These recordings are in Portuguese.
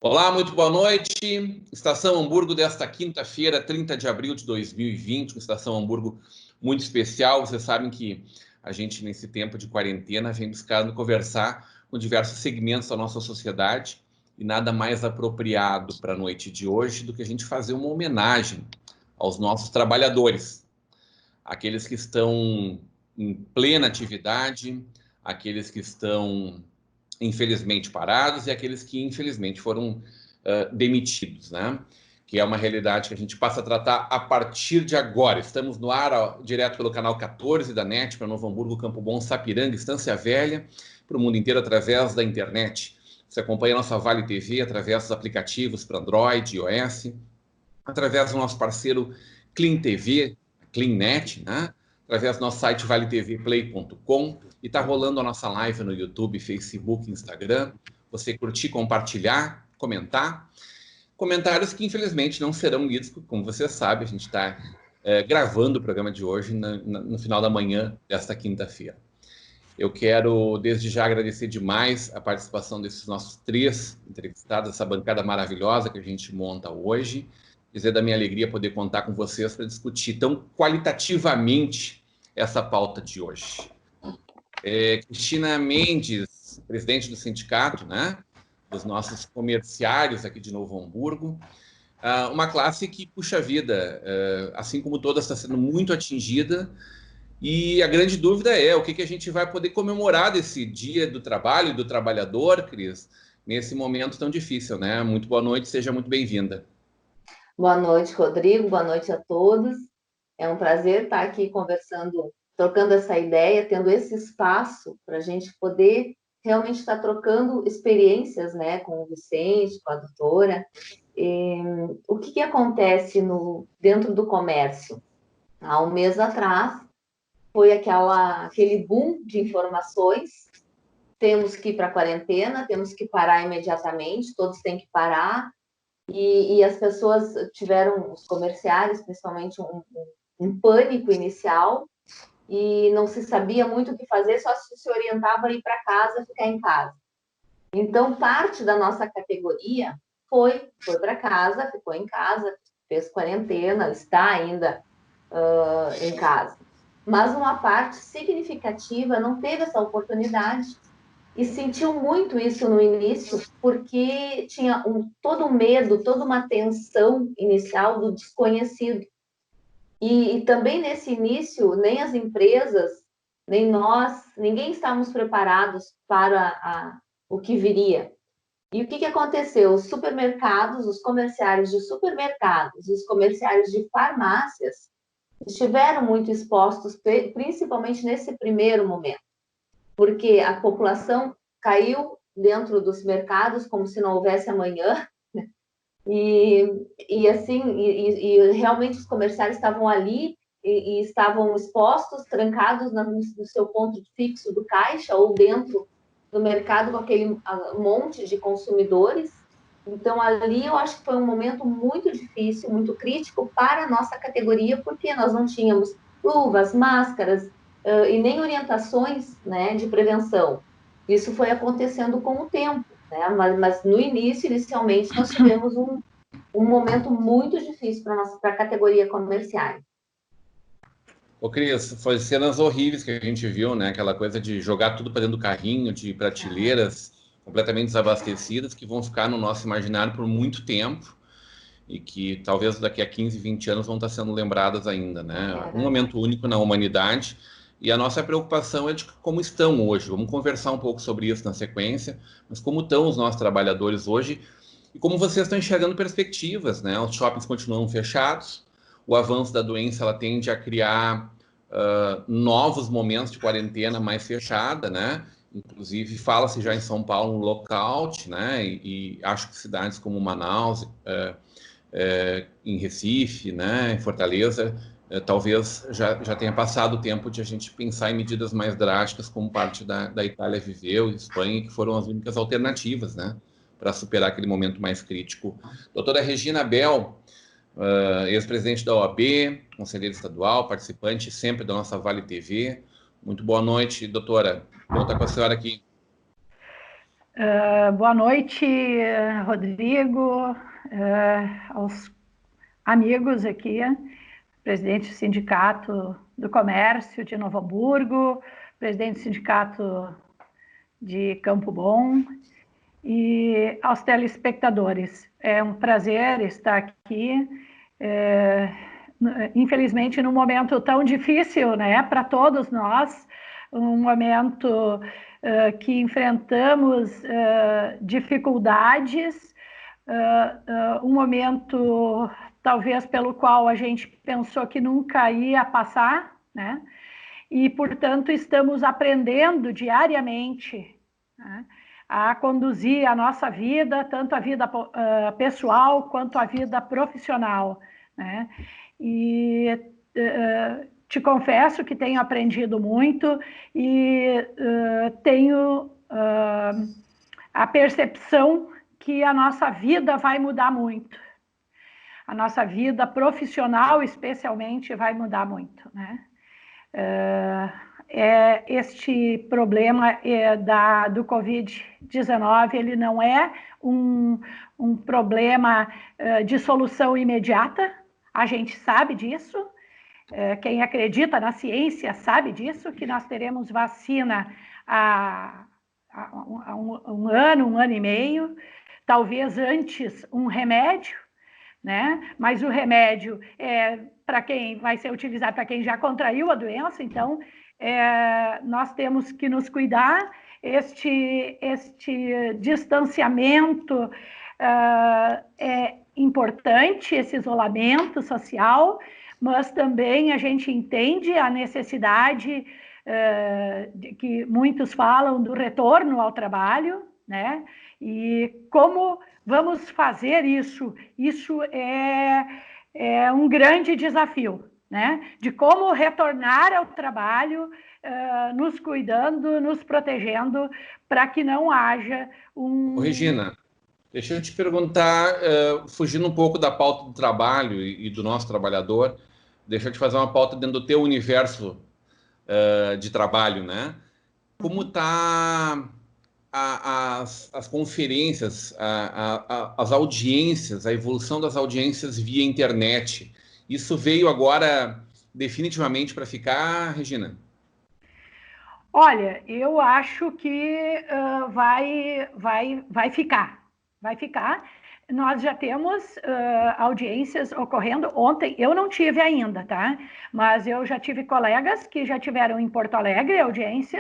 Olá, muito boa noite. Estação Hamburgo desta quinta-feira, 30 de abril de 2020, uma Estação Hamburgo muito especial. Vocês sabem que a gente, nesse tempo de quarentena, vem buscando conversar com diversos segmentos da nossa sociedade e nada mais apropriado para a noite de hoje do que a gente fazer uma homenagem aos nossos trabalhadores, aqueles que estão em plena atividade, aqueles que estão infelizmente parados e aqueles que infelizmente foram demitidos, né? Que é uma realidade que a gente passa a tratar a partir de agora. Estamos no ar direto pelo canal 14 da NET para Novo Hamburgo, Campo Bom, Sapiranga, Estância Velha, para o mundo inteiro através da internet. Você acompanha a nossa Vale TV através dos aplicativos para Android, iOS, através do nosso parceiro Clean TV, CleanNet, né? Através do nosso site valetvplay.com, e está rolando a nossa live no YouTube, Facebook, Instagram. Você curtir, compartilhar, comentar. Comentários que, infelizmente, não serão lidos, porque, como você sabe, a gente está gravando o programa de hoje no final da manhã desta quinta-feira. Eu quero, desde já, agradecer demais a participação desses nossos 3 entrevistados, essa bancada maravilhosa que a gente monta hoje. Dizer da minha alegria poder contar com vocês para discutir tão qualitativamente essa pauta de hoje. Cristina Mendes, presidente do sindicato, né, dos nossos comerciários aqui de Novo Hamburgo, uma classe que, puxa vida, assim como toda, está sendo muito atingida, e a grande dúvida é o que a gente vai poder comemorar desse dia do trabalho e do trabalhador, Cris, nesse momento tão difícil, né? Muito boa noite, seja muito bem-vinda. Boa noite, Rodrigo. Boa noite a todos. É um prazer estar aqui conversando, trocando essa ideia, tendo esse espaço para a gente poder realmente estar trocando experiências, né, com o Vicente, com a doutora. O que acontece dentro do comércio? Há um mês atrás, foi aquele boom de informações. Temos que ir para a quarentena, temos que parar imediatamente, todos têm que parar. E as pessoas tiveram, os comerciários, principalmente, um pânico inicial, e não se sabia muito o que fazer, só se orientava a ir para casa, ficar em casa. Então, parte da nossa categoria foi para casa, ficou em casa, fez quarentena, está ainda em casa. Mas uma parte significativa não teve essa oportunidade e sentiu muito isso no início, porque tinha todo um medo, toda uma tensão inicial do desconhecido. E também nesse início, nem as empresas, nem nós, ninguém estávamos preparados para o que viria. E o que aconteceu? Os supermercados, os comerciários de supermercados, os comerciários de farmácias estiveram muito expostos, principalmente nesse primeiro momento, porque a população caiu dentro dos mercados como se não houvesse amanhã, e realmente os comerciários estavam ali e estavam expostos, trancados no seu ponto fixo do caixa ou dentro do mercado com aquele monte de consumidores. Então, ali eu acho que foi um momento muito difícil, muito crítico para a nossa categoria, porque nós não tínhamos luvas, máscaras e nem orientações, né, de prevenção. Isso foi acontecendo com o tempo, né? Mas no início, inicialmente, nós tivemos um momento muito difícil para a categoria comercial. Ô, Cris, foi cenas horríveis que a gente viu, né? Aquela coisa de jogar tudo para dentro do carrinho, de prateleiras completamente desabastecidas, que vão ficar no nosso imaginário por muito tempo e que talvez daqui a 15, 20 anos vão estar sendo lembradas ainda, né? Um momento único na humanidade. E a nossa preocupação é de como estão hoje. Vamos conversar um pouco sobre isso na sequência, mas como estão os nossos trabalhadores hoje e como vocês estão enxergando perspectivas, né? Os shoppings continuam fechados, o avanço da doença ela tende a criar novos momentos de quarentena mais fechada, né? Inclusive fala-se já em São Paulo um lockout, né? E acho que cidades como Manaus, em Recife, né? Em Fortaleza, talvez já tenha passado o tempo de a gente pensar em medidas mais drásticas, como parte da Itália viveu, Espanha, que foram as únicas alternativas, né? Para superar aquele momento mais crítico. Doutora Regina Bel, ex-presidente da OAB, conselheira estadual, participante sempre da nossa Vale TV. Muito boa noite, doutora. Bom estar com a senhora aqui. Boa noite, Rodrigo, aos amigos aqui, presidente do Sindicato do Comércio de Novo Hamburgo, presidente do Sindicato de Campo Bom e aos telespectadores. É um prazer estar aqui, infelizmente num momento tão difícil, né, para todos nós, um momento que enfrentamos dificuldades, um momento talvez pelo qual a gente pensou que nunca ia passar, né? E, portanto, estamos aprendendo diariamente, né, a conduzir a nossa vida, tanto a vida pessoal quanto a vida profissional, né? E te confesso que tenho aprendido muito e tenho a percepção que a nossa vida vai mudar muito. A nossa vida profissional, especialmente, vai mudar muito, né? Este problema do Covid-19, ele não é um problema de solução imediata, a gente sabe disso. Quem acredita na ciência sabe disso, que nós teremos vacina há um ano e meio, talvez antes um remédio, né? Mas o remédio para quem vai ser utilizado para quem já contraiu a doença, então nós temos que nos cuidar. Este distanciamento é importante, esse isolamento social, mas também a gente entende a necessidade de que muitos falam do retorno ao trabalho, né? E como vamos fazer isso? Isso é um grande desafio, né? De como retornar ao trabalho, nos cuidando, nos protegendo, para que não haja Regina, deixa eu te perguntar, fugindo um pouco da pauta do trabalho e do nosso trabalhador, deixa eu te fazer uma pauta dentro do teu universo de trabalho, né? Como está as conferências, as audiências, a evolução das audiências via internet? Isso veio agora definitivamente para ficar, Regina? Olha, eu acho que vai ficar. Vai ficar. Nós já temos audiências ocorrendo. Ontem, eu não tive ainda, tá? Mas eu já tive colegas que já tiveram em Porto Alegre audiência.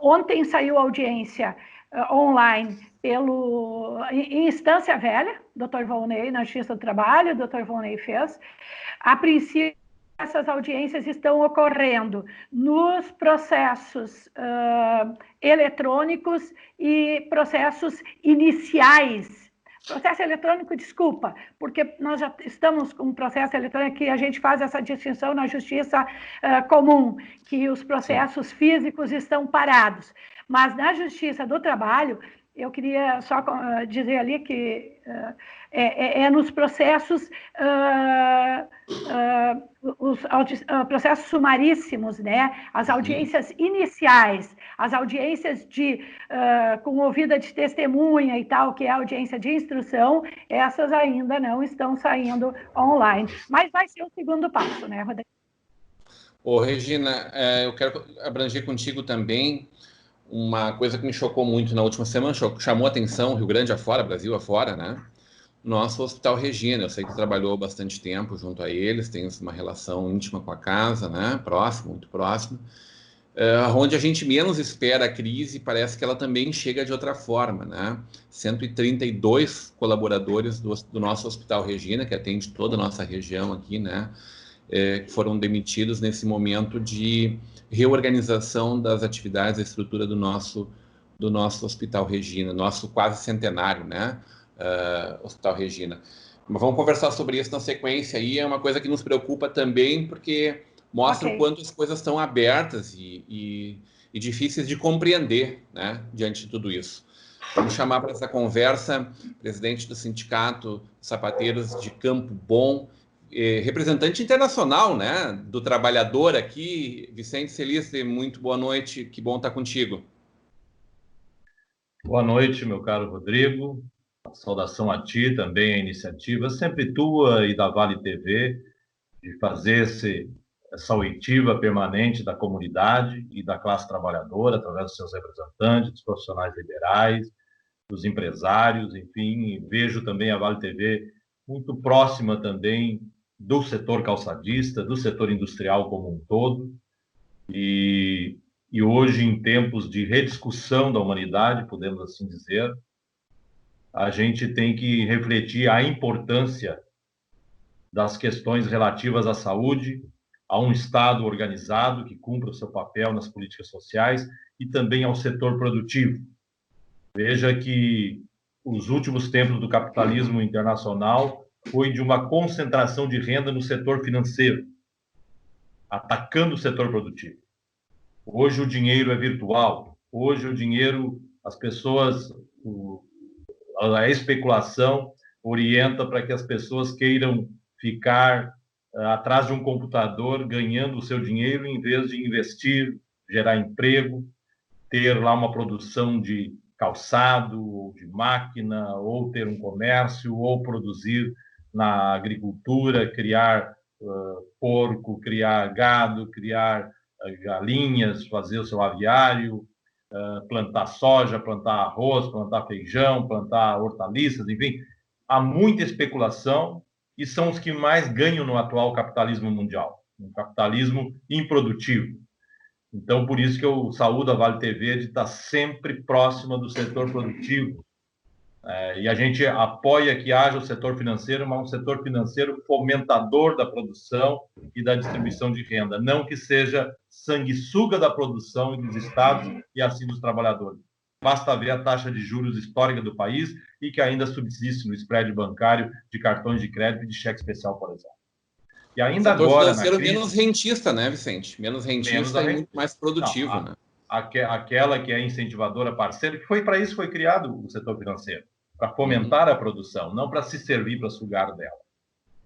Ontem saiu audiência online em Instância Velha, Dr. Volney, na Justiça do Trabalho, o Dr. Volney fez. A princípio, essas audiências estão ocorrendo nos processos eletrônicos e processos iniciais. Processo eletrônico, desculpa, porque nós já estamos com um processo eletrônico que a gente faz essa distinção na justiça comum, que os processos físicos estão parados. Mas na justiça do trabalho, eu queria só dizer ali que nos processos, os processos sumaríssimos, né? As audiências iniciais, as audiências com ouvida de testemunha e tal, que é a audiência de instrução, essas ainda não estão saindo online. Mas vai ser o segundo passo, né, Rodrigo? Regina, eu quero abranger contigo também uma coisa que me chocou muito na última semana, chamou atenção, Rio Grande afora, Brasil afora, né? Nosso Hospital Regina, eu sei que trabalhou bastante tempo junto a eles, tem uma relação íntima com a casa, né? Próximo, muito próximo. Onde a gente menos espera a crise, parece que ela também chega de outra forma, né? 132 colaboradores do nosso Hospital Regina, que atende toda a nossa região aqui, né? Foram demitidos nesse momento de reorganização das atividades, da estrutura do nosso Hospital Regina, nosso quase centenário, né? Hospital Regina. Mas vamos conversar sobre isso na sequência aí, é uma coisa que nos preocupa também, porque mostra o quanto as coisas estão abertas e difíceis de compreender, né? Diante de tudo isso. Vamos chamar para essa conversa o presidente do Sindicato Sapateiros de Campo Bom, representante internacional, né, do trabalhador aqui, Vicente Celiste, muito boa noite, que bom estar contigo. Boa noite, meu caro Rodrigo. Saudação a ti, também a iniciativa, sempre tua e da Vale TV, de fazer essa oitiva permanente da comunidade e da classe trabalhadora, através dos seus representantes, dos profissionais liberais, dos empresários, enfim. Vejo também a Vale TV muito próxima também do setor calçadista, do setor industrial como um todo. E hoje, em tempos de rediscussão da humanidade, podemos assim dizer, a gente tem que refletir a importância das questões relativas à saúde, a um Estado organizado que cumpra o seu papel nas políticas sociais e também ao setor produtivo. Veja que os últimos tempos do capitalismo internacional foi de uma concentração de renda no setor financeiro, atacando o setor produtivo. Hoje o dinheiro é virtual, hoje o dinheiro, as pessoas, a especulação orienta para que as pessoas queiram ficar atrás de um computador ganhando o seu dinheiro em vez de investir, gerar emprego, ter lá uma produção de calçado, ou de máquina, ou ter um comércio, ou produzir na agricultura, criar porco, criar gado, criar galinhas, fazer o seu aviário, plantar soja, plantar arroz, plantar feijão, plantar hortaliças, enfim. Há muita especulação e são os que mais ganham no atual capitalismo mundial, um capitalismo improdutivo. Então, por isso que eu saúdo a Vale TV de estar sempre próxima do setor produtivo. E a gente apoia que haja o setor financeiro, mas um setor financeiro fomentador da produção e da distribuição de renda, não que seja sanguessuga da produção e dos estados e assim dos trabalhadores. Basta ver a taxa de juros histórica do país e que ainda subsiste no spread bancário de cartões de crédito e de cheque especial, por exemplo. E ainda setor agora, financeiro na crise, menos rentista, né, Vicente? Menos rentista e muito mais produtivo, não, né? Aquela que é incentivadora parceira, que foi para isso foi criado o setor financeiro, para fomentar a produção, não para se servir, para sugar dela.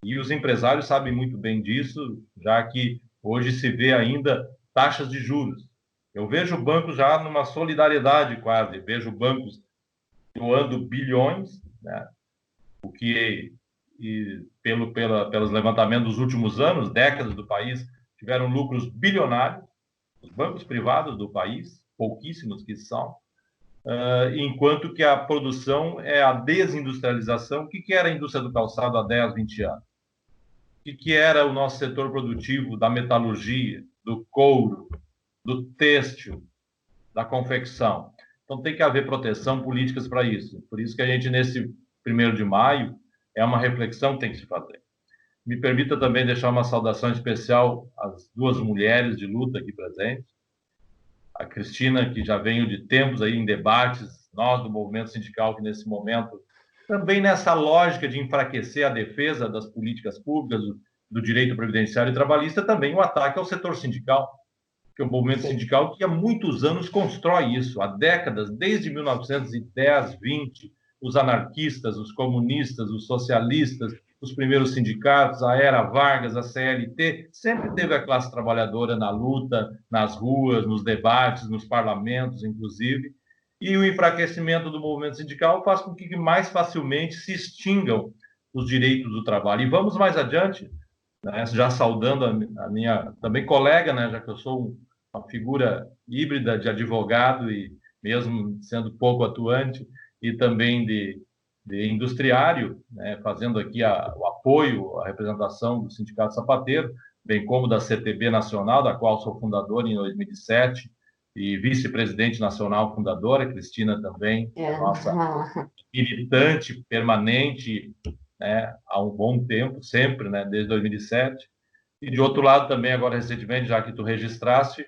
E os empresários sabem muito bem disso, já que hoje se vê ainda taxas de juros. Eu vejo bancos já numa solidariedade quase, vejo bancos doando bilhões, né? O que, pelos levantamentos dos últimos anos, décadas do país, tiveram lucros bilionários, os bancos privados do país, pouquíssimos que são, enquanto que a produção é a desindustrialização. O que era a indústria do calçado há 10, 20 anos? O que era o nosso setor produtivo da metalurgia, do couro, do têxtil, da confecção? Então, tem que haver proteção, políticas para isso. Por isso que a gente, nesse 1º de maio, é uma reflexão que tem que se fazer. Me permita também deixar uma saudação especial às 2 mulheres de luta aqui presentes. A Cristina, que já veio de tempos aí em debates, nós do movimento sindical, que nesse momento, também nessa lógica de enfraquecer a defesa das políticas públicas, do direito previdenciário e trabalhista, também o ataque ao setor sindical, que é o movimento sindical que há muitos anos constrói isso, há décadas, desde 1910, 20, os anarquistas, os comunistas, os socialistas, os primeiros sindicatos, a Era Vargas, a CLT, sempre teve a classe trabalhadora na luta, nas ruas, nos debates, nos parlamentos, inclusive, e o enfraquecimento do movimento sindical faz com que mais facilmente se extingam os direitos do trabalho. E vamos mais adiante, né, já saudando a minha também colega, né, já que eu sou uma figura híbrida de advogado e mesmo sendo pouco atuante, e também de industriário, né, fazendo aqui o apoio, a representação do Sindicato Sapateiro, bem como da CTB Nacional, da qual sou fundador em 2007, e vice-presidente nacional fundadora, Cristina também, nossa militante permanente, né, há um bom tempo, sempre, né, desde 2007. E, de outro lado, também, agora recentemente, já que tu registraste,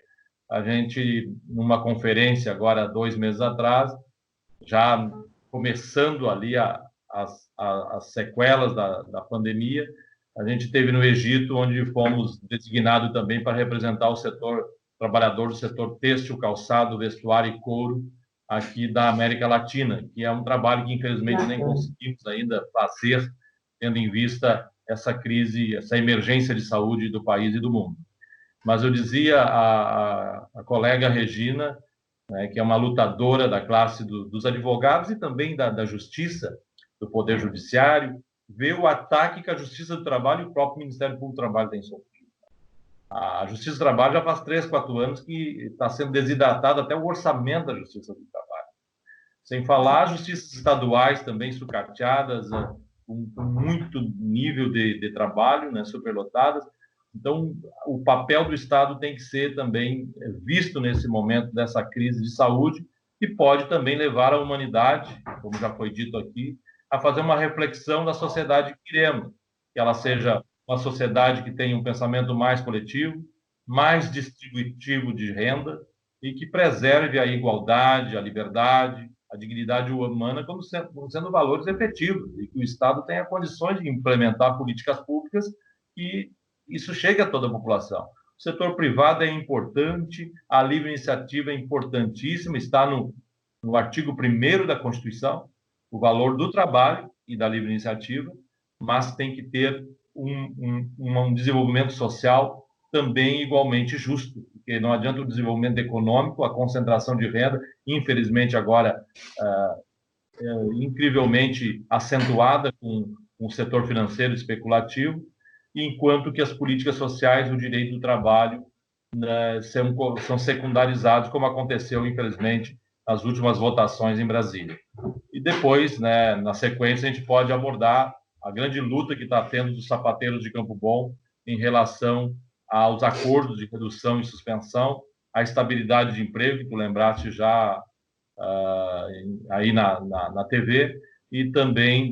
a gente, numa conferência agora, 2 meses atrás, já começando ali as sequelas da pandemia, a gente teve no Egito, onde fomos designados também para representar o setor trabalhador do setor têxtil, calçado, vestuário e couro aqui da América Latina, que é um trabalho que, infelizmente, nem conseguimos ainda fazer, tendo em vista essa crise, essa emergência de saúde do país e do mundo. Mas eu dizia à colega Regina né, que é uma lutadora da classe dos advogados e também da justiça, do Poder Judiciário, vê o ataque que a Justiça do Trabalho e o próprio Ministério Público do Trabalho têm sofrido. A Justiça do Trabalho já faz 3, 4 anos que está sendo desidratado até o orçamento da Justiça do Trabalho. Sem falar as justiças estaduais também sucateadas, com muito nível de trabalho, né, superlotadas. Então, o papel do Estado tem que ser também visto nesse momento dessa crise de saúde e pode também levar a humanidade, como já foi dito aqui, a fazer uma reflexão da sociedade que queremos, que ela seja uma sociedade que tenha um pensamento mais coletivo, mais distributivo de renda e que preserve a igualdade, a liberdade, a dignidade humana como sendo valores efetivos e que o Estado tenha condições de implementar políticas públicas e isso chega a toda a população. O setor privado é importante, a livre iniciativa é importantíssima, está no artigo 1º da Constituição, o valor do trabalho e da livre iniciativa, mas tem que ter um desenvolvimento social também igualmente justo, porque não adianta o desenvolvimento econômico, a concentração de renda, infelizmente agora incrivelmente acentuada com o setor financeiro especulativo, enquanto que as políticas sociais, o direito do trabalho, né, são secundarizados, como aconteceu, infelizmente, nas últimas votações em Brasília. E depois, né, na sequência, a gente pode abordar a grande luta que está tendo dos sapateiros de Campo Bom em relação aos acordos de redução e suspensão, a estabilidade de emprego, que tu lembraste já aí na TV, e também,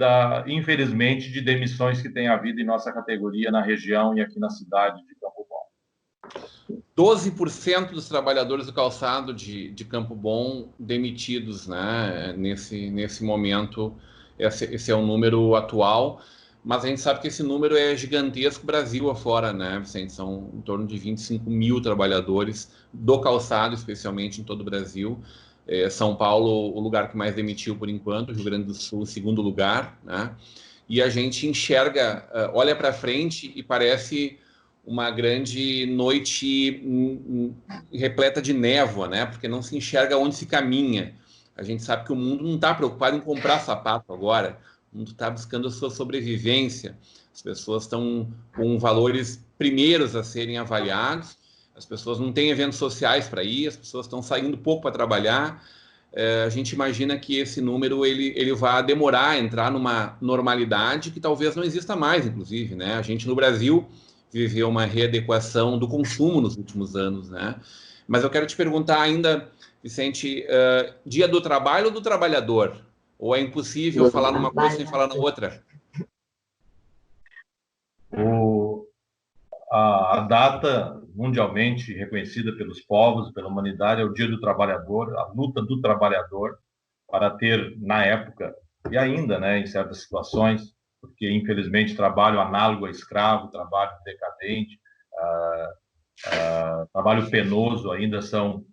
infelizmente, de demissões que tem havido em nossa categoria, na região e aqui na cidade de Campo Bom. 12% dos trabalhadores do calçado de Campo Bom demitidos, né, nesse momento. Esse é o número atual, mas a gente sabe que esse número é gigantesco Brasil afora, né, Vicente? São em torno de 25 mil trabalhadores do calçado, especialmente em todo o Brasil. São Paulo, o lugar que mais demitiu por enquanto, Rio Grande do Sul, o segundo lugar, né? E a gente enxerga, olha para frente e parece uma grande noite repleta de névoa, né? Porque não se enxerga onde se caminha. A gente sabe que o mundo não está preocupado em comprar sapato agora, o mundo está buscando a sua sobrevivência. As pessoas estão com valores primeiros a serem avaliados. As pessoas não têm eventos sociais para ir, as pessoas estão saindo pouco para trabalhar. A gente imagina que esse número ele vai demorar a entrar numa normalidade que talvez não exista mais, inclusive, né? A gente no Brasil viveu uma readequação do consumo nos últimos anos, né? Mas eu quero te perguntar ainda, Vicente, dia do trabalho ou do trabalhador? Ou é impossível falar numa coisa sem falar na outra? A data mundialmente reconhecida pelos povos, pela humanidade, é o Dia do Trabalhador, a luta do trabalhador para ter, na época, e ainda, né, em certas situações, porque, infelizmente, trabalho análogo a escravo, trabalho decadente, trabalho penoso ainda são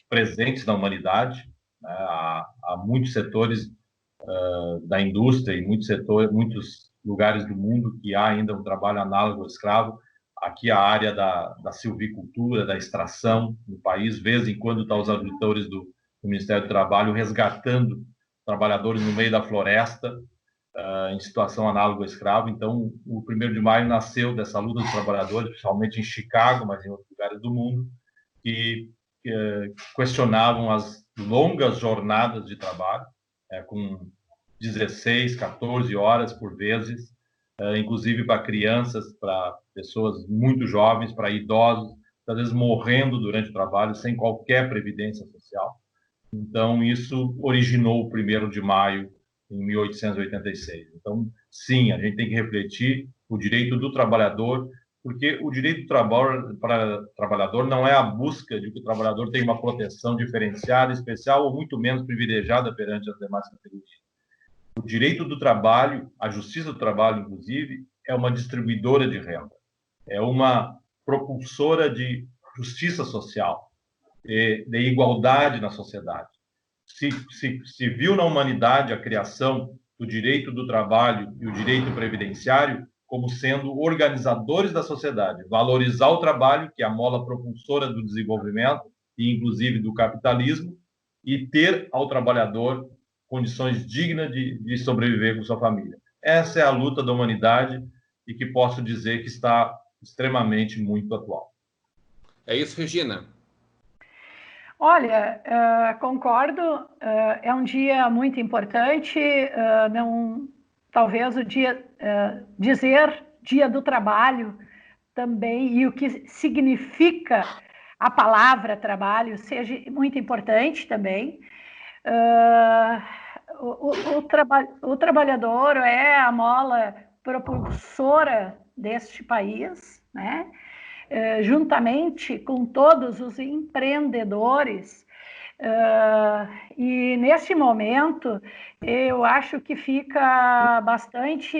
presentes na humanidade. Né? Há muitos setores da indústria e muitos lugares do mundo que há ainda um trabalho análogo ao escravo. Aqui a área da silvicultura, da extração no país, vez em quando estão os auditores do Ministério do Trabalho resgatando trabalhadores no meio da floresta, em situação análoga ao escravo. Então, o 1º de maio nasceu dessa luta dos trabalhadores, principalmente em Chicago, mas em outros lugares do mundo, que questionavam as longas jornadas de trabalho, com 16, 14 horas por vezes, inclusive para crianças, para pessoas muito jovens, para idosos, às vezes morrendo durante o trabalho, sem qualquer previdência social. Então, isso originou o 1º de maio, em 1886. Então, sim, a gente tem que refletir o direito do trabalhador, porque o direito do trabalhador não é a busca de que o trabalhador tenha uma proteção diferenciada, especial ou muito menos privilegiada perante as demais categorias. O direito do trabalho, a justiça do trabalho, inclusive, é uma distribuidora de renda, é uma propulsora de justiça social, de igualdade na sociedade. Se viu na humanidade a criação do direito do trabalho e o direito previdenciário como sendo organizadores da sociedade, valorizar o trabalho, que é a mola propulsora do desenvolvimento, e inclusive do capitalismo, e ter ao trabalhador condições dignas de sobreviver com sua família. Essa é a luta da humanidade e que posso dizer que está extremamente muito atual. É isso, Regina? Olha, concordo, é um dia muito importante, talvez o dia, dizer Dia do Trabalho também, e o que significa a palavra trabalho, seja muito importante também. O trabalhador é a mola propulsora deste país, né? Juntamente com todos os empreendedores. E nesse momento, eu acho que fica bastante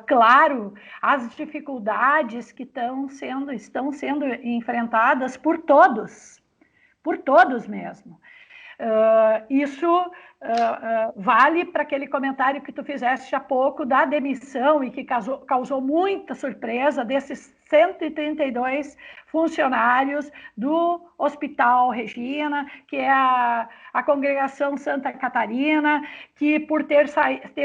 claro as dificuldades que estão sendo enfrentadas por todos mesmo. Isso vale para aquele comentário que tu fizeste há pouco da demissão e que causou muita surpresa desses 132 funcionários do Hospital Regina, que é a Congregação Santa Catarina, que por ter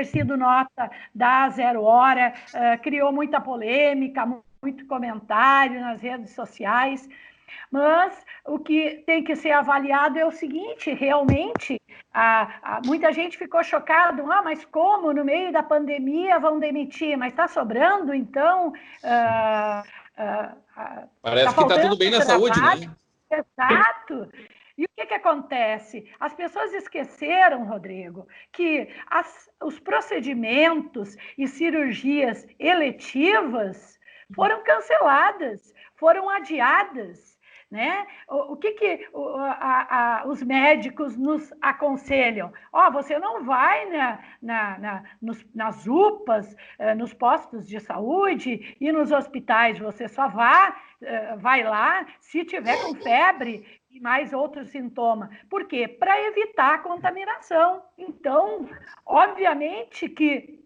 sido nota da 0 Hora, criou muita polêmica, muito comentário nas redes sociais. Mas o que tem que ser avaliado é o seguinte, realmente, muita gente ficou chocada, mas como no meio da pandemia vão demitir? Mas está sobrando, então... Parece que está tudo bem na saúde, né? Exato. E o que acontece? As pessoas esqueceram, Rodrigo, que os procedimentos e cirurgias eletivas foram canceladas, foram adiadas. Né? O que os médicos nos aconselham? Você não vai nas UPAs, nos postos de saúde e nos hospitais, você só vai lá se tiver com febre e mais outros sintomas. Por quê? Para evitar a contaminação. Então, obviamente que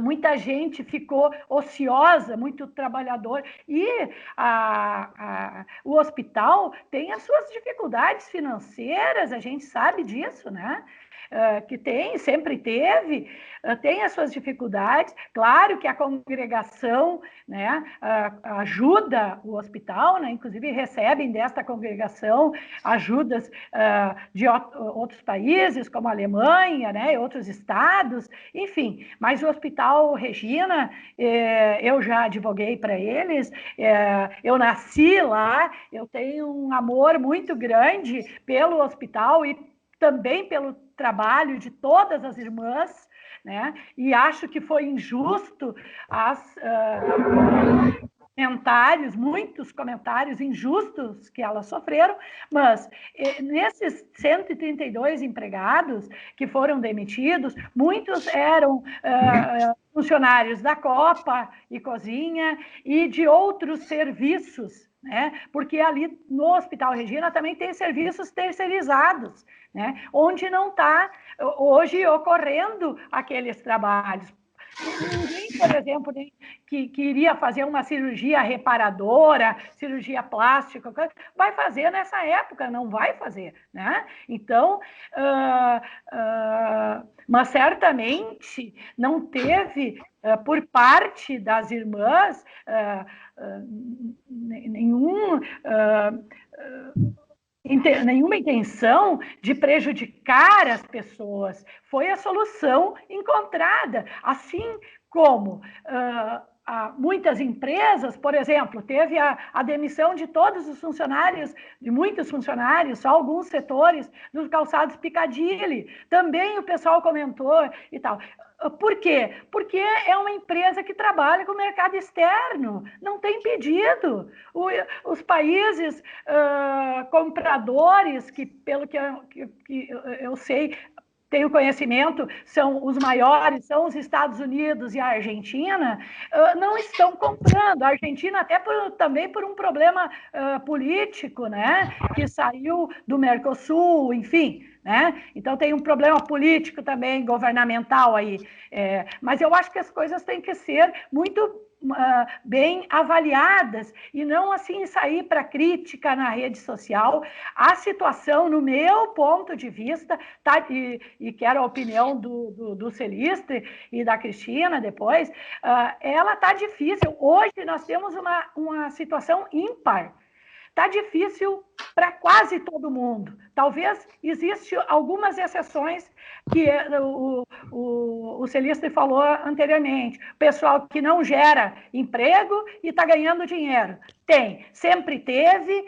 muita gente ficou ociosa, muito trabalhador, e o hospital tem as suas dificuldades financeiras, a gente sabe disso, né? Que sempre teve, tem as suas dificuldades. Claro que a congregação, né, ajuda o hospital, né? Inclusive recebem desta congregação ajudas de outros países, como a Alemanha, né, e outros estados, enfim. Mas o Hospital Regina, eu já advoguei para eles, eu nasci lá, eu tenho um amor muito grande pelo hospital e também pelo trabalho de todas as irmãs, né? E acho que foi injusto muitos comentários injustos que elas sofreram, mas nesses 132 empregados que foram demitidos, muitos eram funcionários da Copa e Cozinha e de outros serviços, né? Porque ali no Hospital Regina também tem serviços terceirizados, né? Onde não está hoje ocorrendo aqueles trabalhos. Ninguém, por exemplo, que iria fazer uma cirurgia reparadora, cirurgia plástica, vai fazer nessa época, não vai fazer, né? Então, mas certamente não teve, por parte das irmãs, nenhuma intenção de prejudicar as pessoas. Foi a solução encontrada. Assim como muitas empresas, por exemplo, teve a demissão de todos os funcionários, de muitos funcionários, só alguns setores dos calçados Piccadilly. Também o pessoal comentou e tal. Por quê? Porque é uma empresa que trabalha com o mercado externo, não tem pedido. Os países compradores, que pelo que eu sei, tenho conhecimento, são os maiores, são os Estados Unidos e a Argentina, não estão comprando. A Argentina até também por um problema político, né? Que saiu do Mercosul, enfim, né? Então tem um problema político também, governamental aí. Mas eu acho que as coisas têm que ser muito bem avaliadas e não assim sair para crítica na rede social. A situação, no meu ponto de vista, tá, e quero a opinião do Celistre e da Cristina depois, ela está difícil. Hoje nós temos uma situação ímpar. Está difícil para quase todo mundo. Talvez existam algumas exceções que o Celistre falou anteriormente. Pessoal que não gera emprego e está ganhando dinheiro. Tem, sempre teve.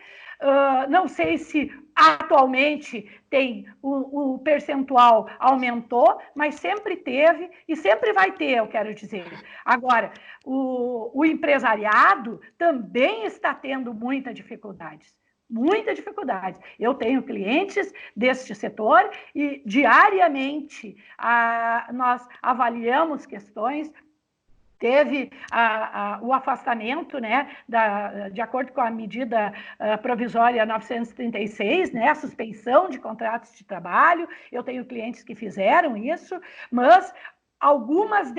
Não sei se atualmente tem o percentual aumentou, mas sempre teve e sempre vai ter, eu quero dizer. Agora, o empresariado também está tendo muita dificuldade. Eu tenho clientes deste setor e diariamente nós avaliamos questões. Teve o afastamento, né, de acordo com a medida provisória 936, né, a suspensão de contratos de trabalho. Eu tenho clientes que fizeram isso, mas algumas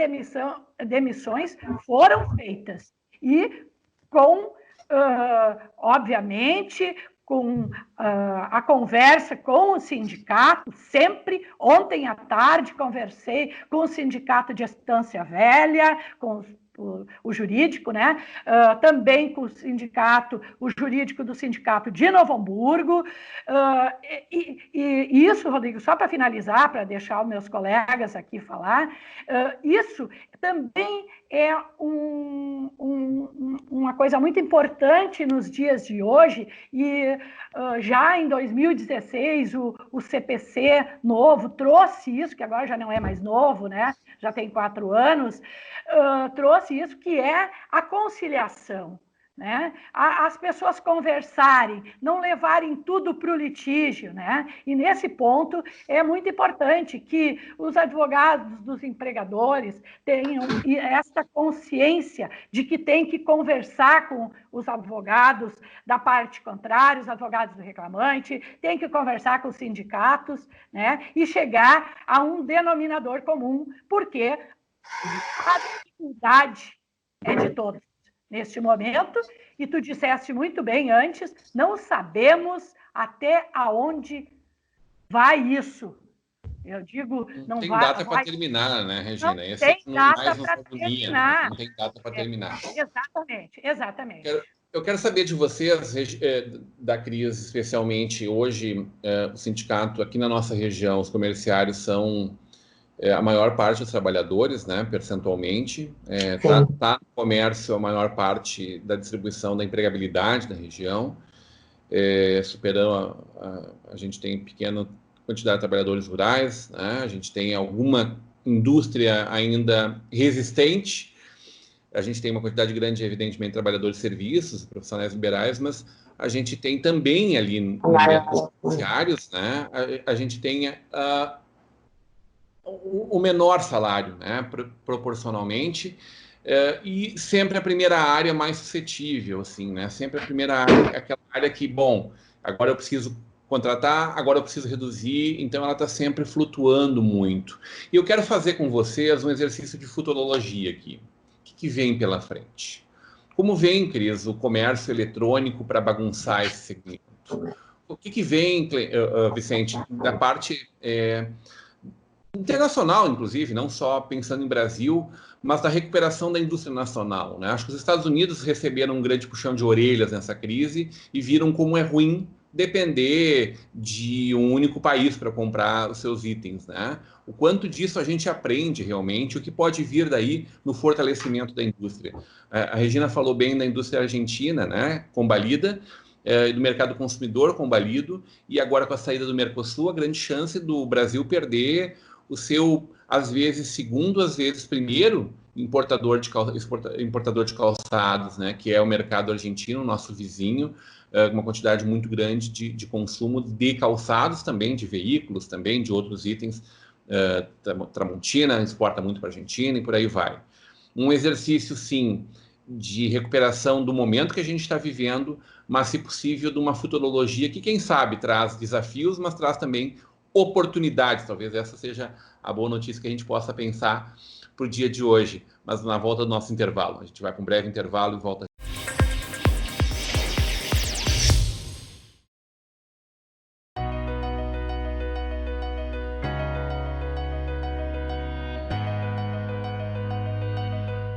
demissões foram feitas. E obviamente, com a conversa com o sindicato, sempre. Ontem à tarde conversei com o sindicato de Estância Velha, com o jurídico, né? Também com o jurídico do sindicato de Novo Hamburgo. E isso, Rodrigo, só para finalizar, para deixar os meus colegas aqui falar, isso também é uma coisa muito importante nos dias de hoje, e já em 2016 o CPC novo trouxe isso, que agora já não é mais novo, né? Já tem 4 anos, trouxe isso, que é a conciliação. Né? As pessoas conversarem, não levarem tudo para o litígio, né? E nesse ponto é muito importante que os advogados dos empregadores tenham essa consciência de que tem que conversar com os advogados da parte contrária, os advogados do reclamante, tem que conversar com os sindicatos, né? E chegar a um denominador comum, porque a dificuldade é de todos. Neste momento, e tu disseste muito bem antes, não sabemos até aonde vai isso. Eu digo, não tem data para terminar, né, Regina? Não tem data para terminar. Não tem data para terminar. Exatamente. Eu quero saber de vocês, da crise, especialmente hoje, o sindicato aqui na nossa região, os comerciários são a maior parte dos trabalhadores, né, percentualmente. Tá no comércio a maior parte da distribuição da empregabilidade da região, superando a gente tem pequena quantidade de trabalhadores rurais, né, a gente tem alguma indústria ainda resistente, a gente tem uma quantidade grande, evidentemente, de trabalhadores de serviços, profissionais liberais, mas a gente tem também ali nos comerciários, né, a gente tem o menor salário, né, proporcionalmente, e sempre a primeira área mais suscetível, assim, né, sempre a primeira área, aquela área que, bom, agora eu preciso contratar, agora eu preciso reduzir, então ela está sempre flutuando muito. E eu quero fazer com vocês um exercício de futurologia aqui. O que vem pela frente? Como vem, Cris, o comércio eletrônico para bagunçar esse segmento? O que vem, Vicente, da parte internacional, inclusive, não só pensando em Brasil, mas da recuperação da indústria nacional, né? Acho que os Estados Unidos receberam um grande puxão de orelhas nessa crise e viram como é ruim depender de um único país para comprar os seus itens, né? O quanto disso a gente aprende realmente, o que pode vir daí no fortalecimento da indústria. A Regina falou bem da indústria argentina, né, combalida, do mercado consumidor combalido, e agora com a saída do Mercosul, a grande chance do Brasil perder o seu, às vezes, segundo, às vezes, primeiro importador de calçados, né, que é o mercado argentino, nosso vizinho, uma quantidade muito grande de consumo de calçados também, de veículos também, de outros itens. Tramontina exporta muito para a Argentina e por aí vai. Um exercício, sim, de recuperação do momento que a gente está vivendo, mas, se possível, de uma futurologia que, quem sabe, traz desafios, mas traz também oportunidades. Talvez essa seja a boa notícia que a gente possa pensar para o dia de hoje, mas na volta do nosso intervalo. A gente vai para um breve intervalo e volta.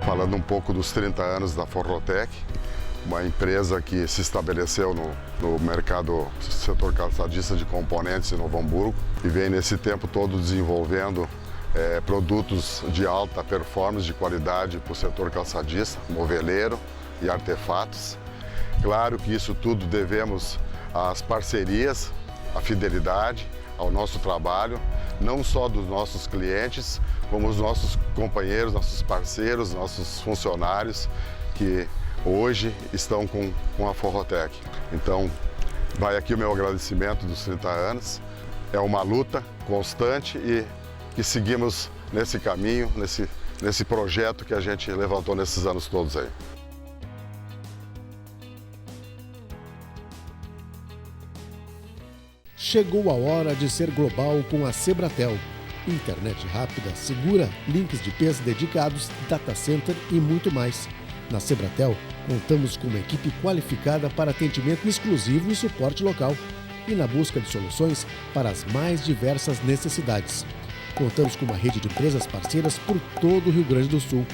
Falando um pouco dos 30 anos da Forrotec, uma empresa que se estabeleceu no mercado setor calçadista de componentes em Novo Hamburgo e vem nesse tempo todo desenvolvendo produtos de alta performance, de qualidade para o setor calçadista, moveleiro e artefatos. Claro que isso tudo devemos às parcerias, à fidelidade, ao nosso trabalho, não só dos nossos clientes, como os nossos companheiros, nossos parceiros, nossos funcionários que hoje estão com a Forrotec. Então, vai aqui o meu agradecimento dos 30 anos. É uma luta constante e que seguimos nesse caminho, nesse projeto que a gente levantou nesses anos todos aí. Chegou a hora de ser global com a Sebratel. Internet rápida, segura, links de IPs dedicados, data center e muito mais. Na Sebratel, contamos com uma equipe qualificada para atendimento exclusivo e suporte local e na busca de soluções para as mais diversas necessidades. Contamos com uma rede de empresas parceiras por todo o Rio Grande do Sul.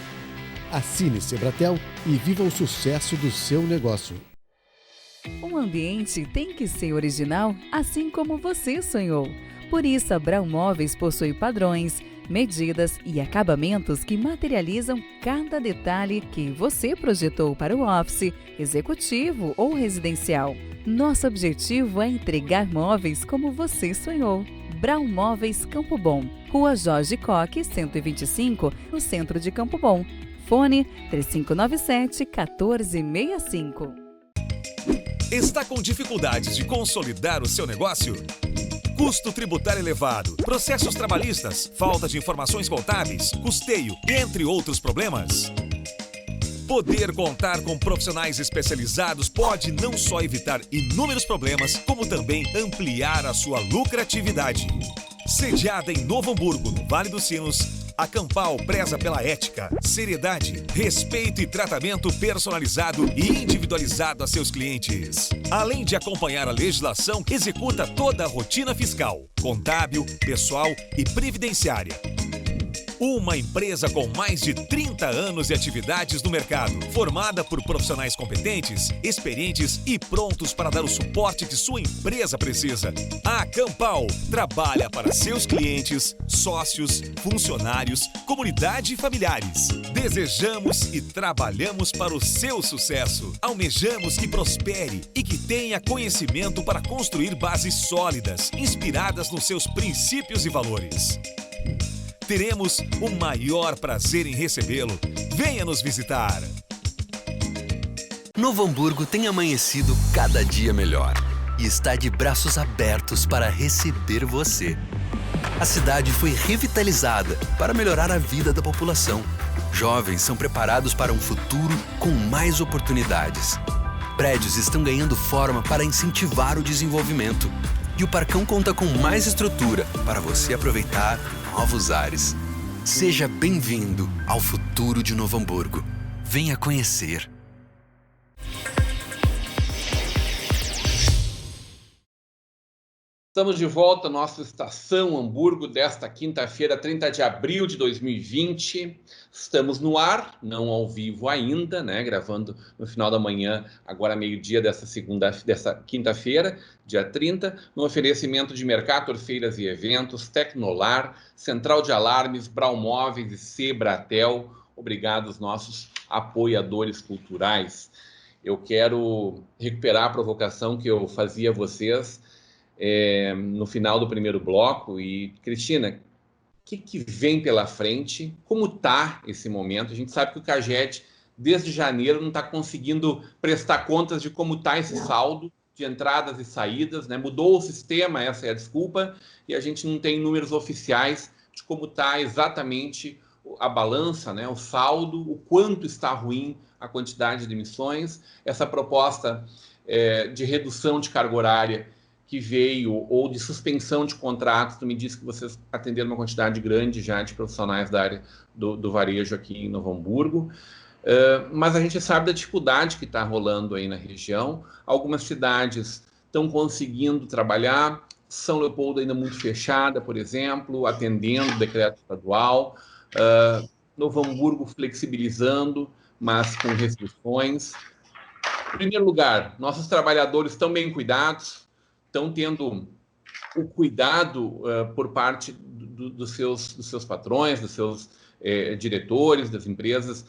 Assine Sebratel e viva o sucesso do seu negócio. Um ambiente tem que ser original, assim como você sonhou. Por isso, a Brau Móveis possui padrões, medidas e acabamentos que materializam cada detalhe que você projetou para o office, executivo ou residencial. Nosso objetivo é entregar móveis como você sonhou. Brau Móveis Campo Bom, Rua Jorge Coque, 125, no centro de Campo Bom. Fone 3597-1465. Está com dificuldades de consolidar o seu negócio? Custo tributário elevado, processos trabalhistas, falta de informações contábeis, custeio, entre outros problemas? Poder contar com profissionais especializados pode não só evitar inúmeros problemas, como também ampliar a sua lucratividade. Sediada em Novo Hamburgo, no Vale dos Sinos, a Campal preza pela ética, seriedade, respeito e tratamento personalizado e individualizado a seus clientes. Além de acompanhar a legislação, executa toda a rotina fiscal, contábil, pessoal e previdenciária. Uma empresa com mais de 30 anos de atividades no mercado, formada por profissionais competentes, experientes e prontos para dar o suporte que sua empresa precisa. A Campal trabalha para seus clientes, sócios, funcionários, comunidade e familiares. Desejamos e trabalhamos para o seu sucesso. Almejamos que prospere e que tenha conhecimento para construir bases sólidas, inspiradas nos seus princípios e valores. Teremos o maior prazer em recebê-lo. Venha nos visitar. Novo Hamburgo tem amanhecido cada dia melhor e está de braços abertos para receber você. A cidade foi revitalizada para melhorar a vida da população. Jovens são preparados para um futuro com mais oportunidades. Prédios estão ganhando forma para incentivar o desenvolvimento. E o Parcão conta com mais estrutura para você aproveitar novos ares. Seja bem-vindo ao futuro de Novo Hamburgo. Venha conhecer. Estamos de volta à nossa Estação Hamburgo desta quinta-feira, 30 de abril de 2020. Estamos no ar, não ao vivo ainda, né? Gravando no final da manhã, agora meio-dia dessa quinta-feira, dia 30, no oferecimento de Mercator Feiras e Eventos, Tecnolar, Central de Alarmes, Brau Móveis e Sebratel. Obrigado aos nossos apoiadores culturais. Eu quero recuperar a provocação que eu fazia a vocês no final do primeiro bloco. E, Cristina, o que vem pela frente? Como está esse momento? A gente sabe que o CAGED, desde janeiro, não está conseguindo prestar contas de como está esse saldo de entradas e saídas, né? Mudou o sistema, essa é a desculpa, e a gente não tem números oficiais de como está exatamente a balança, né? O saldo, o quanto está ruim a quantidade de emissões. Essa proposta de redução de carga horária que veio, ou de suspensão de contratos. Tu me disse que vocês atenderam uma quantidade grande já de profissionais da área do varejo aqui em Novo Hamburgo. Mas a gente sabe da dificuldade que está rolando aí na região. Algumas cidades estão conseguindo trabalhar, São Leopoldo ainda muito fechada, por exemplo, atendendo o decreto estadual, Novo Hamburgo flexibilizando, mas com restrições. Em primeiro lugar, nossos trabalhadores estão bem cuidados, estão tendo o cuidado por parte dos seus patrões, dos seus diretores das empresas,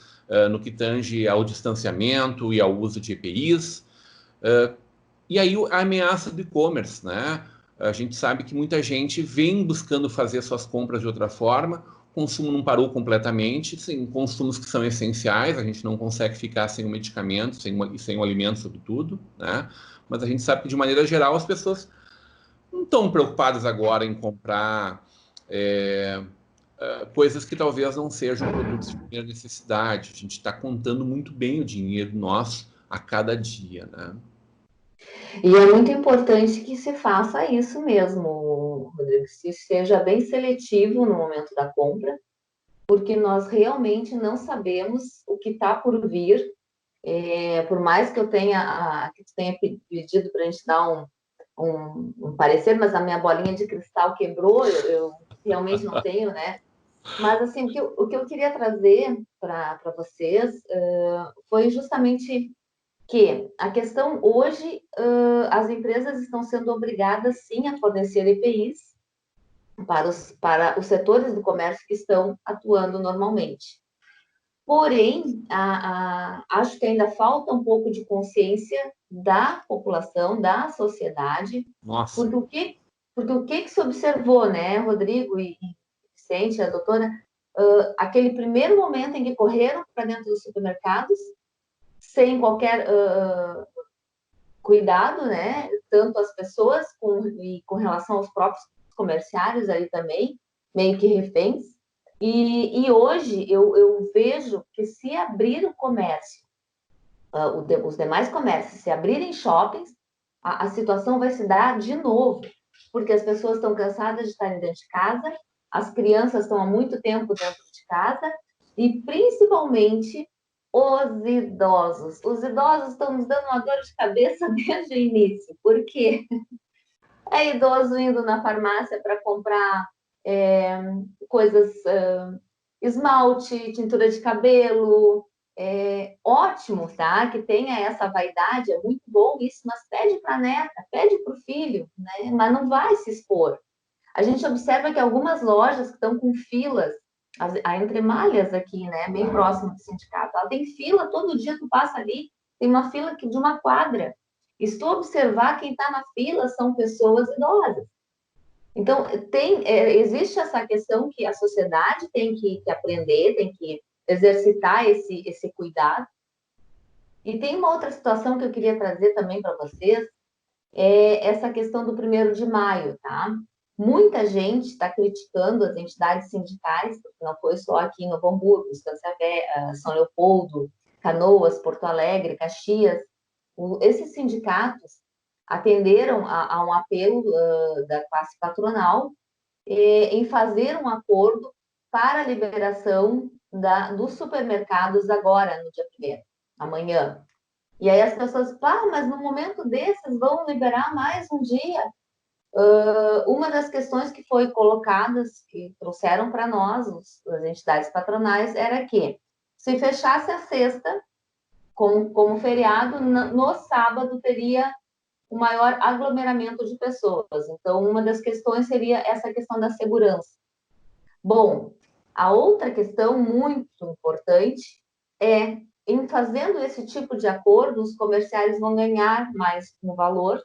no que tange ao distanciamento e ao uso de EPIs. E aí a ameaça do e-commerce, né? A gente sabe que muita gente vem buscando fazer suas compras de outra forma, o consumo não parou completamente, tem consumos que são essenciais, a gente não consegue ficar sem um medicamento, sem um alimento, sobretudo, né? Mas a gente sabe que, de maneira geral, as pessoas não estão preocupadas agora em comprar coisas que talvez não sejam produtos de primeira necessidade. A gente está contando muito bem o dinheiro nosso a cada dia, né? E é muito importante que se faça isso mesmo, Rodrigo, que se seja bem seletivo no momento da compra, porque nós realmente não sabemos o que está por vir. Por mais que eu tenha pedido para a gente dar um parecer, mas a minha bolinha de cristal quebrou, eu realmente não tenho, né? Mas, assim, o que eu queria trazer para vocês foi justamente que a questão hoje, as empresas estão sendo obrigadas, sim, a fornecer EPIs para os setores do comércio que estão atuando normalmente. Porém, acho que ainda falta um pouco de consciência da população, da sociedade. Nossa. Porque o que se observou, né, Rodrigo e Vicente, a doutora, aquele primeiro momento em que correram para dentro dos supermercados, sem qualquer cuidado, né, tanto as pessoas com relação aos próprios comerciários ali também, meio que reféns. E hoje eu vejo que se abrir o comércio, os demais comércios, se abrirem shoppings, a situação vai se dar de novo, porque as pessoas estão cansadas de estarem dentro de casa, as crianças estão há muito tempo dentro de casa, e principalmente os idosos. Os idosos estão nos dando uma dor de cabeça desde o início, porque é idoso indo na farmácia para comprar coisas, esmalte, tintura de cabelo, ótimo, tá? Que tenha essa vaidade, é muito bom isso, mas pede para a neta, pede para o filho, né? Mas não vai se expor. A gente observa que algumas lojas que estão com filas, a Entre Malhas aqui, né, bem próximo do sindicato, ela tem fila, todo dia tu passa ali, tem uma fila de uma quadra. E se tu observar, quem está na fila são pessoas idosas. Então, existe essa questão que a sociedade tem que aprender, tem que exercitar esse cuidado. E tem uma outra situação que eu queria trazer também para vocês, essa questão do 1º de maio, tá? Muita gente está criticando as entidades sindicais, porque não foi só aqui em Novo Hamburgo, São Leopoldo, Canoas, Porto Alegre, Caxias. Esses sindicatos atenderam a um apelo da classe patronal em fazer um acordo para a liberação dos supermercados agora, no dia 1º, amanhã. E aí as pessoas, mas no momento desses vão liberar mais um dia. Uma das questões que foi colocadas, que trouxeram para nós, as entidades patronais, era que se fechasse a sexta, como feriado, no sábado teria o maior aglomeramento de pessoas. Então, uma das questões seria essa questão da segurança. Bom, a outra questão muito importante é, em fazendo esse tipo de acordo, os comerciários vão ganhar mais um valor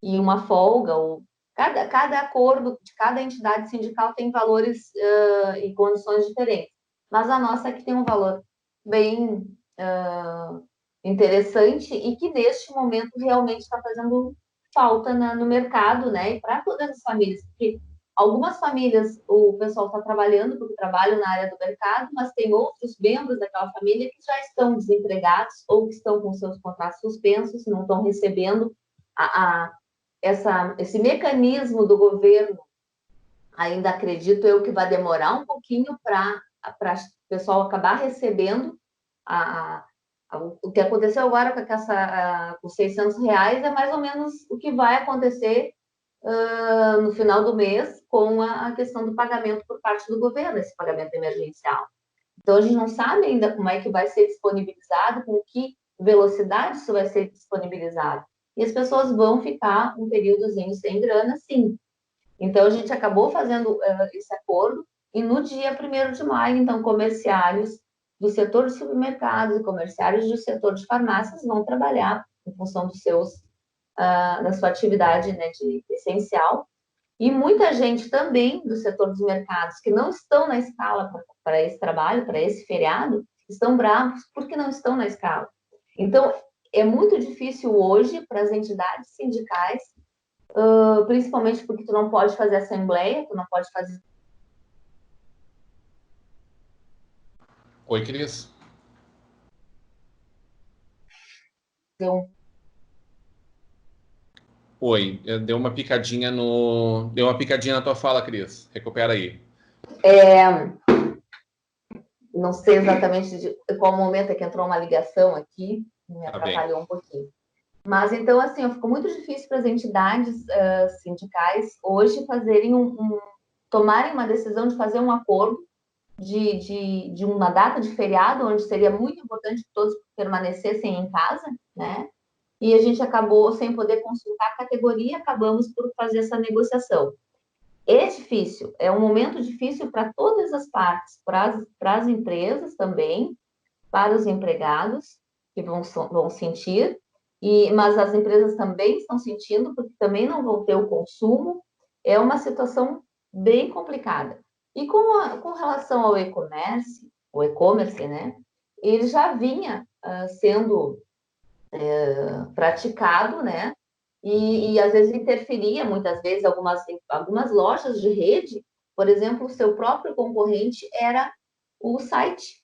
e uma folga, ou cada acordo de cada entidade sindical tem valores e condições diferentes. Mas a nossa aqui tem um valor bem interessante e que, neste momento, realmente está fazendo falta no mercado, né? E para todas as famílias, porque algumas famílias o pessoal está trabalhando porque trabalham na área do mercado, mas tem outros membros daquela família que já estão desempregados ou que estão com seus contratos suspensos, não estão recebendo esse mecanismo do governo, ainda acredito eu que vai demorar um pouquinho para o pessoal acabar recebendo o que aconteceu agora com R$600 é mais ou menos o que vai acontecer no final do mês com a questão do pagamento por parte do governo, esse pagamento emergencial. Então, a gente não sabe ainda como é que vai ser disponibilizado, com que velocidade isso vai ser disponibilizado. E as pessoas vão ficar um períodozinho sem grana, sim. Então, a gente acabou fazendo esse acordo, e no dia 1º de maio, então, comerciários do setor de supermercados e comerciários do setor de farmácias vão trabalhar em função da sua atividade, né, de essencial. E muita gente também do setor dos mercados que não estão na escala para esse trabalho, para esse feriado, estão bravos porque não estão na escala. Então, é muito difícil hoje para as entidades sindicais, principalmente porque tu não pode fazer assembleia, tu não pode fazer... Oi, Cris. Oi, deu uma picadinha na tua fala, Cris. Recupera aí. Não sei exatamente de qual momento é que entrou uma ligação aqui, me atrapalhou um pouquinho. Mas, então, assim, ficou muito difícil para as entidades sindicais hoje tomarem uma decisão de fazer um acordo de uma data de feriado, onde seria muito importante que todos permanecessem em casa, né? E a gente acabou sem poder consultar a categoria, acabamos por fazer essa negociação. É difícil, é um momento difícil para todas as partes, para as empresas também, para os empregados, que vão sentir, mas as empresas também estão sentindo, porque também não vão ter o consumo. É uma situação bem complicada. E com relação ao e-commerce, né, ele já vinha sendo praticado, né, e às vezes interferia, muitas vezes, algumas lojas de rede, por exemplo, o seu próprio concorrente era o site,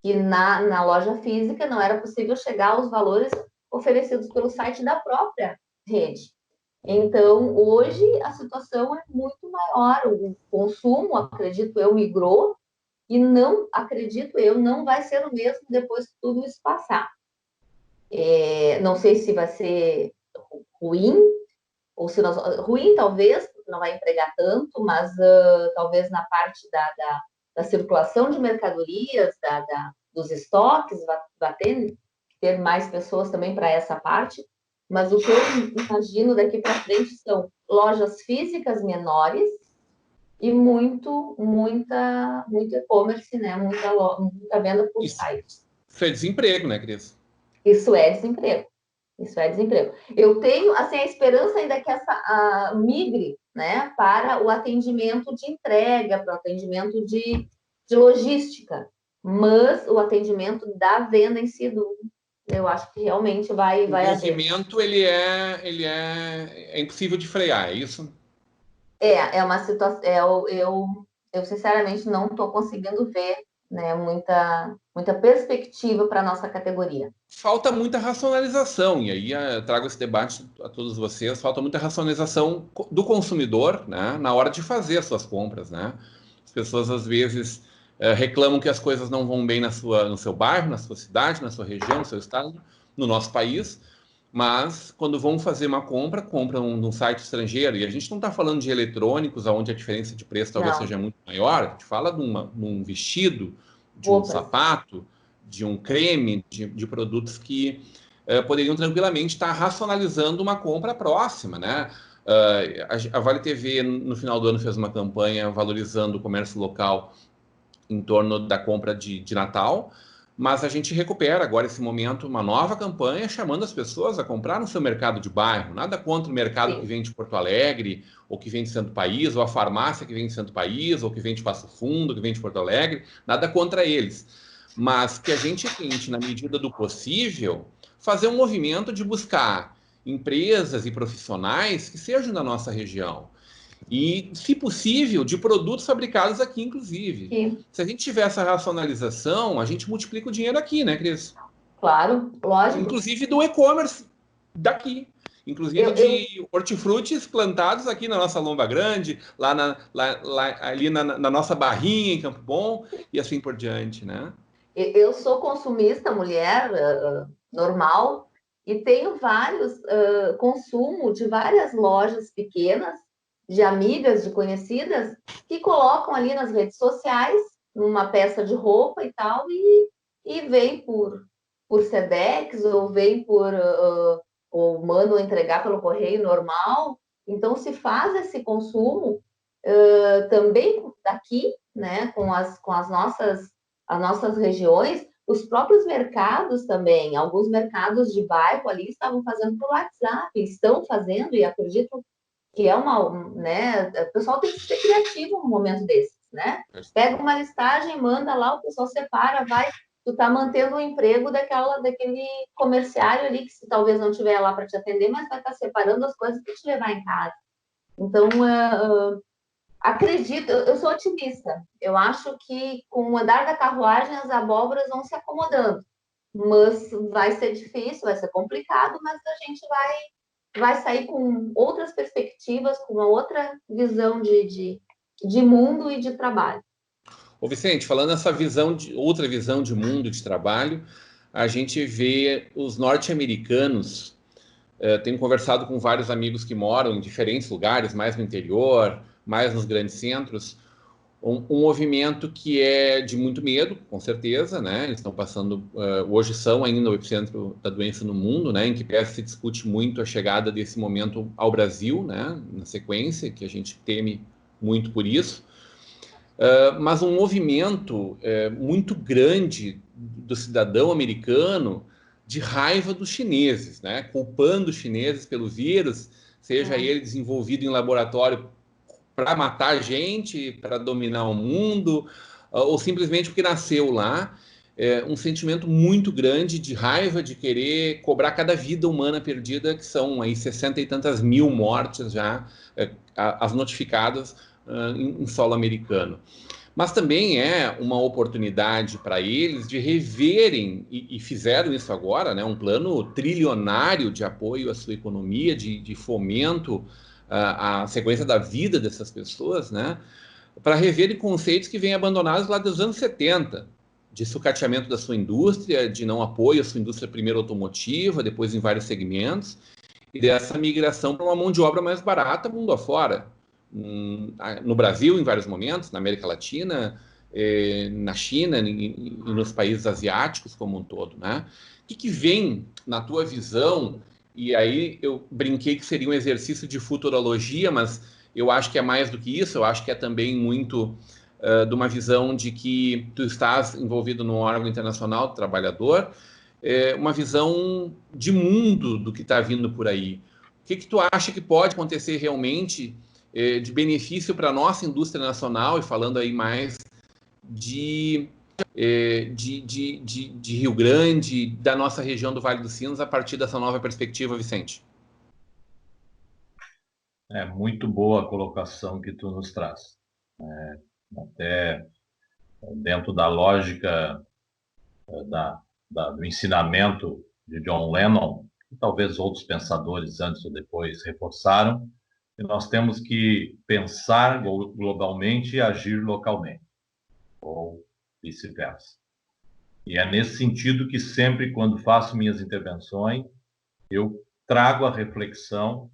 que na loja física não era possível chegar aos valores oferecidos pelo site da própria rede. Então, hoje, a situação é muito maior, o consumo, acredito eu, migrou, e não vai ser o mesmo depois que tudo isso passar. Não sei se vai ser ruim, ou se ruim talvez, não vai empregar tanto, mas talvez na parte da circulação de mercadorias, dos estoques, vai ter mais pessoas também para essa parte, mas o que eu imagino daqui para frente são lojas físicas menores e muito e-commerce, né? Muita venda por site. Isso é desemprego, né, Cris? Isso é desemprego. Eu tenho, assim, a esperança ainda que essa migre, né, para o atendimento de entrega, para o atendimento de logística, mas o atendimento da venda em si, eu acho que realmente vai haver. O movimento, ele é impossível de frear, é isso? É uma situação, eu sinceramente não estou conseguindo ver, né, muita perspectiva para a nossa categoria. Falta muita racionalização, e aí eu trago esse debate a todos vocês, falta muita racionalização do consumidor, né, na hora de fazer as suas compras, né? As pessoas, às vezes, reclamam que as coisas não vão bem no seu bairro, na sua cidade, na sua região, no seu estado, no nosso país, mas quando vão fazer uma compram num site estrangeiro, e a gente não está falando de eletrônicos, onde a diferença de preço talvez seja muito maior, a gente fala de um vestido, de um sapato, de um creme, de produtos que poderiam tranquilamente estar racionalizando uma compra próxima, né? A Vale TV, no final do ano, fez uma campanha valorizando o comércio local em torno da compra de Natal, mas a gente recupera agora esse momento, uma nova campanha, chamando as pessoas a comprar no seu mercado de bairro. Nada contra o mercado que vem de Porto Alegre, ou que vem de Santo País, ou a farmácia que vem de Santo País, ou que vem de Passo Fundo, que vem de Porto Alegre, nada contra eles. Mas que a gente tente, na medida do possível, fazer um movimento de buscar empresas e profissionais que sejam da nossa região. E, se possível, de produtos fabricados aqui, inclusive. Sim. Se a gente tiver essa racionalização, a gente multiplica o dinheiro aqui, né, Cris? Claro, lógico. Inclusive do e-commerce daqui. inclusive de hortifrutis plantados aqui na nossa Lomba Grande, ali na nossa Barrinha, em Campo Bom, e assim por diante, né? Eu sou consumista, mulher, normal, e tenho vários consumo de várias lojas pequenas, de amigas, de conhecidas, que colocam ali nas redes sociais, numa peça de roupa e tal, e vem por Sedex, ou vem ou mandam entregar pelo correio normal. Então, se faz esse consumo também daqui, né, com as nossas regiões. Os próprios mercados também, alguns mercados de bairro ali estavam fazendo por WhatsApp, estão fazendo, e acredito que é né, o pessoal tem que ser criativo num momento desses, né? Pega uma listagem, manda lá, o pessoal separa, vai, tu tá mantendo o emprego daquele comerciário ali, que se talvez não tiver lá para te atender, mas vai estar separando as coisas para te levar em casa. Então, acredito, eu sou otimista. Eu acho que com o andar da carruagem as abóboras vão se acomodando, mas vai ser difícil, vai ser complicado, mas a gente vai sair com outras perspectivas, com uma outra visão de mundo e de trabalho. Ô Vicente, falando nessa outra visão de mundo, de trabalho, a gente vê os norte-americanos. Tenho conversado com vários amigos que moram em diferentes lugares, mais no interior, mais nos grandes centros, um movimento que é de muito medo, com certeza, né? Eles estão passando, hoje são ainda o epicentro da doença no mundo, né? Em que se discute muito a chegada desse momento ao Brasil, né? Na sequência, que a gente teme muito por isso. Mas um movimento muito grande do cidadão americano de raiva dos chineses, né? Culpando os chineses pelo vírus, seja ele desenvolvido em laboratório para matar gente, para dominar o mundo, ou simplesmente porque nasceu lá. Um sentimento muito grande de raiva, de querer cobrar cada vida humana perdida, que são aí 60 e tantas mil mortes já, as notificadas em solo americano. Mas também é uma oportunidade para eles de reverem, e fizeram isso agora, né, um plano trilionário de apoio à sua economia, de fomento à sequência da vida dessas pessoas, né, para reverem conceitos que vêm abandonados lá dos anos 70, de sucateamento da sua indústria, de não apoio à sua indústria primeiro automotiva, depois em vários segmentos, e dessa migração para uma mão de obra mais barata mundo afora. No Brasil, em vários momentos, na América Latina, na China e nos países asiáticos como um todo, né? O que vem na tua visão? E aí eu brinquei que seria um exercício de futurologia, mas eu acho que é mais do que isso. Eu acho que é também muito de uma visão de que tu estás envolvido num órgão internacional do trabalhador, uma visão de mundo do que está vindo por aí. O que tu acha que pode acontecer realmente de benefício para a nossa indústria nacional, e falando aí mais de Rio Grande, da nossa região do Vale dos Sinos, a partir dessa nova perspectiva, Vicente? É muito boa a colocação que tu nos traz. Até dentro da lógica do ensinamento de John Lennon, que talvez outros pensadores antes ou depois reforçaram, que nós temos que pensar globalmente e agir localmente, ou vice-versa. E é nesse sentido que sempre, quando faço minhas intervenções, eu trago a reflexão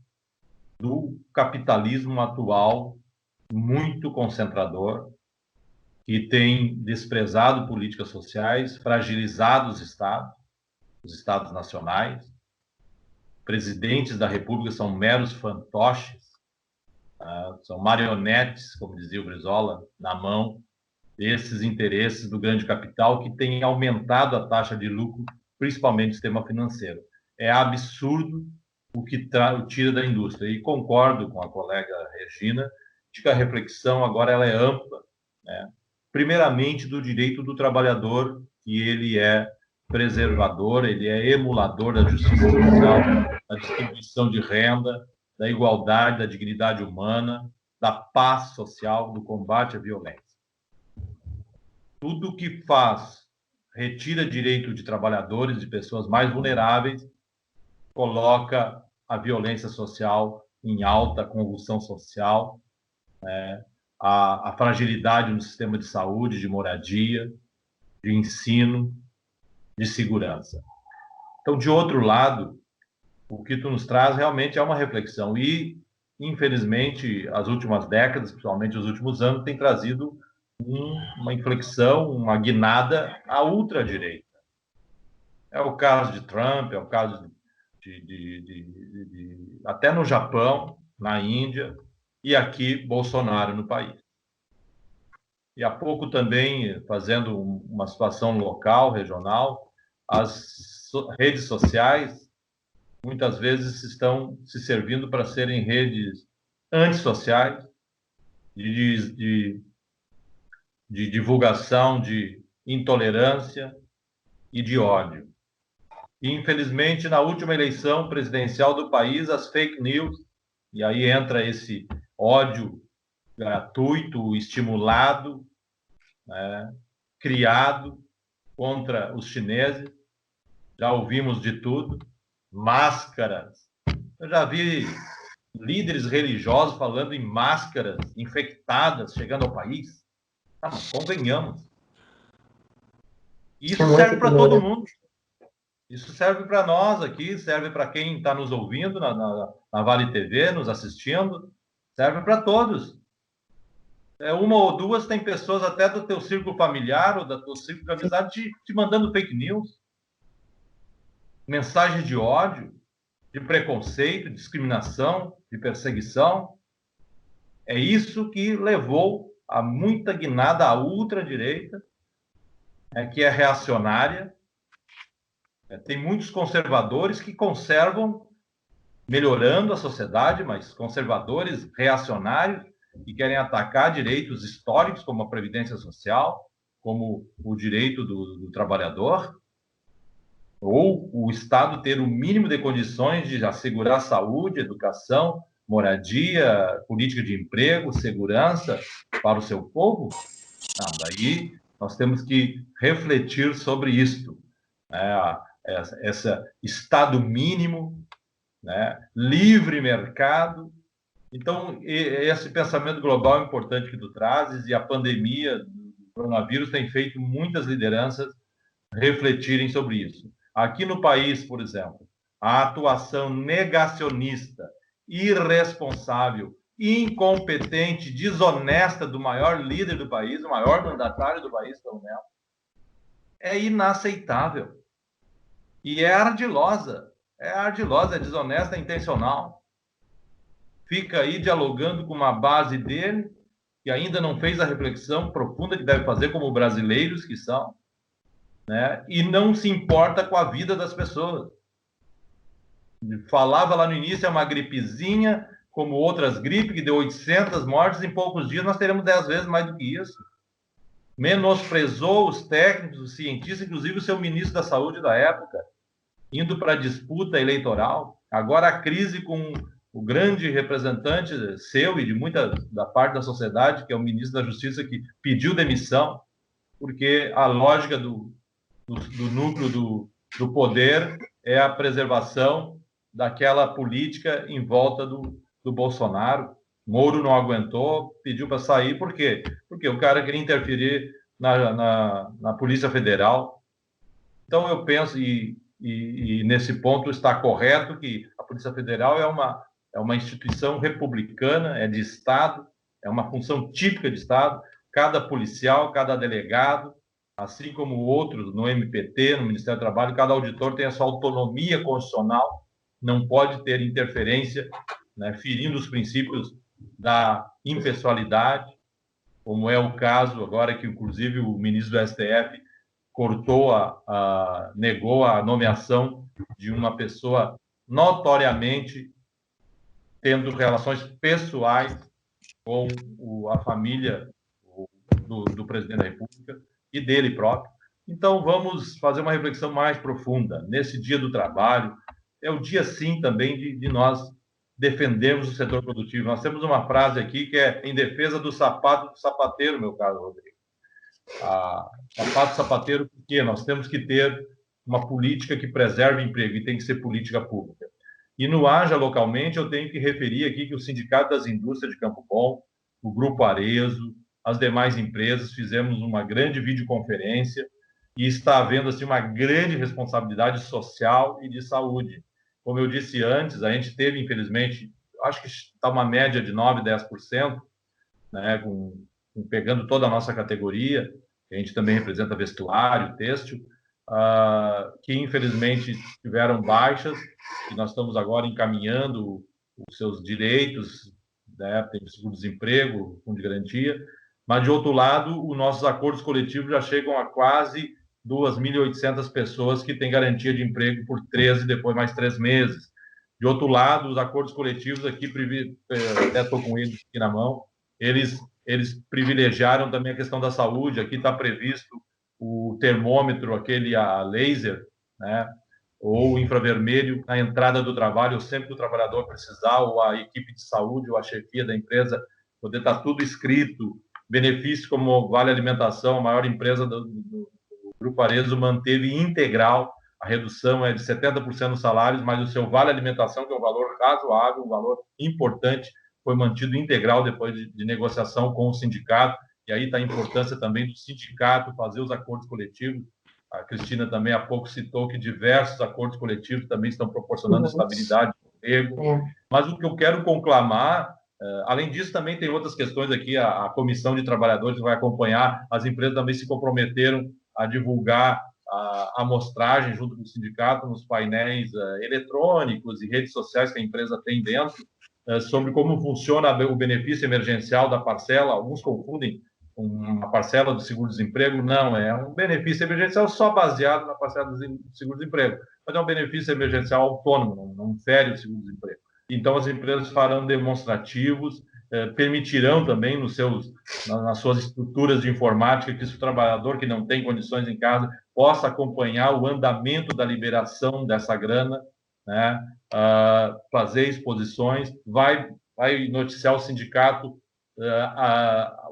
do capitalismo atual, muito concentrador, que tem desprezado políticas sociais, fragilizado os estados nacionais. Presidentes da República são meros fantoches, são marionetes, como dizia o Brizola, na mão desses interesses do grande capital, que tem aumentado a taxa de lucro, principalmente no sistema financeiro. É absurdo o que tira da indústria. E concordo com a colega Regina de que a reflexão agora ela é ampla, né? Primeiramente do direito do trabalhador, que ele é preservador, ele é emulador da justiça social, da distribuição de renda, da igualdade, da dignidade humana, da paz social, do combate à violência. Tudo que retira direito de trabalhadores, de pessoas mais vulneráveis, coloca a violência social em alta, a convulsão social, né? A fragilidade no sistema de saúde, de moradia, de ensino, de segurança. Então, de outro lado, o que tu nos traz realmente é uma reflexão e, infelizmente, as últimas décadas, principalmente os últimos anos, tem trazido uma inflexão, uma guinada à ultradireita. É o caso de Trump, é o caso até no Japão, na Índia, e aqui Bolsonaro no país. E há pouco também, fazendo uma situação local, regional, as redes sociais muitas vezes estão se servindo para serem redes antissociais, de divulgação de intolerância e de ódio. E, infelizmente, na última eleição presidencial do país, as fake news, e aí entra esse ódio gratuito, estimulado, né, criado contra os chineses. Já ouvimos de tudo. Máscaras. Eu já vi líderes religiosos falando em máscaras infectadas chegando ao país. Ah, mas convenhamos. Isso serve para todo mundo. Isso serve para nós aqui, serve para quem está nos ouvindo na Vale TV, nos assistindo, serve para todos. Uma ou duas, tem pessoas até do teu círculo familiar ou do teu círculo de amizade te mandando fake news, mensagens de ódio, de preconceito, de discriminação, de perseguição. É isso que levou a muita guinada à ultradireita, que é reacionária. Tem muitos conservadores que conservam, melhorando a sociedade, mas conservadores reacionários que querem atacar direitos históricos, como a Previdência Social, como o direito do trabalhador, ou o Estado ter o mínimo de condições de assegurar saúde, educação, moradia, política de emprego, segurança para o seu povo. Daí nós temos que refletir sobre isto, né? Esse Estado mínimo, né? Livre mercado. Então, esse pensamento global é importante que tu trazes, e a pandemia do coronavírus tem feito muitas lideranças refletirem sobre isso. Aqui no país, por exemplo, a atuação negacionista, irresponsável, incompetente, desonesta do maior líder do país, o maior mandatário do país, pelo menos, é inaceitável. E é ardilosa, é desonesta, é intencional. Fica aí dialogando com uma base dele, que ainda não fez a reflexão profunda que deve fazer como brasileiros que são, né? E não se importa com a vida das pessoas. Falava lá no início, é uma gripezinha, como outras gripes, que deu 800 mortes em poucos dias, nós teremos 10 vezes mais do que isso. Menosprezou os técnicos, os cientistas, inclusive o seu ministro da Saúde da época, indo para a disputa eleitoral. Agora a crise com o grande representante seu e de muita da parte da sociedade, que é o ministro da Justiça, que pediu demissão, porque a lógica do núcleo do poder é a preservação daquela política em volta do Bolsonaro. Moro não aguentou, pediu para sair. Por quê? Porque o cara queria interferir na Polícia Federal. Então, eu penso, e nesse ponto está correto, que a Polícia Federal é uma instituição republicana, é de Estado, é uma função típica de Estado. Cada policial, cada delegado, assim como outros no MPT, no Ministério do Trabalho, cada auditor tem a sua autonomia constitucional, não pode ter interferência, né, ferindo os princípios da impessoalidade, como é o caso agora que, inclusive, o ministro do STF negou a nomeação de uma pessoa notoriamente tendo relações pessoais com a família do presidente da República e dele próprio. Então, vamos fazer uma reflexão mais profunda. Nesse dia do trabalho, é o dia, sim, também de nós defendermos o setor produtivo. Nós temos uma frase aqui que é em defesa do sapato do sapateiro, meu caro Rodrigo. Sapato sapateiro, porque nós temos que ter uma política que preserve o emprego, e tem que ser política pública. E no Haja localmente, eu tenho que referir aqui que o Sindicato das Indústrias de Campo Bom, o Grupo Arezo, as demais empresas, fizemos uma grande videoconferência e está havendo assim, uma grande responsabilidade social e de saúde. Como eu disse antes, a gente teve, infelizmente, acho que está uma média de 9%, 10%, né, pegando toda a nossa categoria, a gente também representa vestuário, têxtil, que infelizmente tiveram baixas, e nós estamos agora encaminhando os seus direitos, né, tem seguro-desemprego, fundo de garantia, mas de outro lado, os nossos acordos coletivos já chegam a quase 2.800 pessoas que têm garantia de emprego por 13 e depois mais 3 meses. De outro lado, os acordos coletivos aqui, até estou com eles aqui na mão, eles privilegiaram também a questão da saúde. Aqui está previsto o termômetro, aquele a laser, né, ou infravermelho na entrada do trabalho, sempre que o trabalhador precisar, ou a equipe de saúde, ou a chefia da empresa, poder estar tudo escrito. Benefícios como Vale Alimentação, a maior empresa do Grupo Arezo, manteve integral. A redução é de 70% nos salários, mas o seu Vale Alimentação, que é um valor razoável, um valor importante, foi mantido integral depois de negociação com o sindicato. E aí está a importância também do sindicato fazer os acordos coletivos. A Cristina também há pouco citou que diversos acordos coletivos também estão proporcionando estabilidade no emprego. Mas o que eu quero conclamar, além disso, também tem outras questões aqui. A Comissão de Trabalhadores vai acompanhar, as empresas também se comprometeram a divulgar a amostragem junto com o sindicato nos painéis eletrônicos e redes sociais que a empresa tem dentro, sobre como funciona o benefício emergencial da parcela. Alguns confundem com uma parcela do seguro-desemprego. Não, é um benefício emergencial só baseado na parcela do seguro-desemprego, mas é um benefício emergencial autônomo, não fere o seguro-desemprego. Então, as empresas farão demonstrativos, permitirão também nas suas estruturas de informática que o trabalhador que não tem condições em casa possa acompanhar o andamento da liberação dessa grana, né? Fazer exposições, vai noticiar o sindicato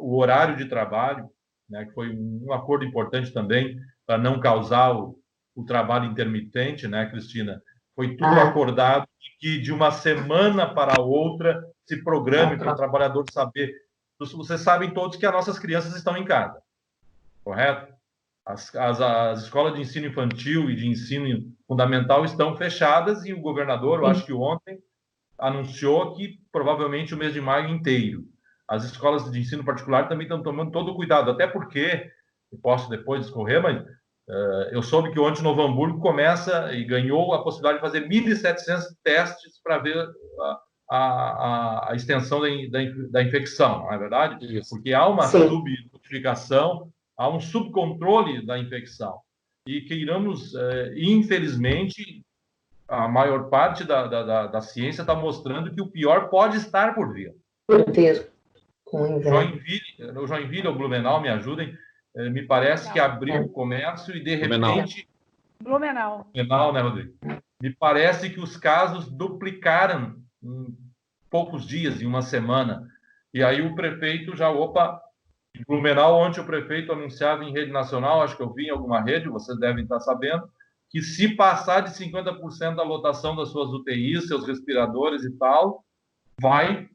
o horário de trabalho, né, que foi um acordo importante também para não causar o trabalho intermitente, né, Cristina? Foi tudo acordado que de uma semana para a outra se programe para o trabalhador saber. Vocês sabem todos que as nossas crianças estão em casa, correto? As escolas de ensino infantil e de ensino fundamental estão fechadas e o governador, eu acho que ontem, anunciou que provavelmente o mês de maio inteiro. As escolas de ensino particular também estão tomando todo o cuidado, até porque, eu posso depois discorrer, mas eu soube que ontem Novo Hamburgo começa e ganhou a possibilidade de fazer 1.700 testes para ver a extensão da infecção, não é verdade? Isso. Porque há uma subnotificação, há um subcontrole da infecção. E queiramos, infelizmente, a maior parte da ciência está mostrando que o pior pode estar por vir. Joinville ou Blumenau, me ajudem, me parece que abriu o comércio e, de repente... Blumenau, né, Rodrigo? Me parece que os casos duplicaram em poucos dias, em uma semana. E aí o prefeito já, em Blumenau, ontem o prefeito anunciava em rede nacional, acho que eu vi em alguma rede, vocês devem estar sabendo, que se passar de 50% da lotação das suas UTIs, seus respiradores e tal, vai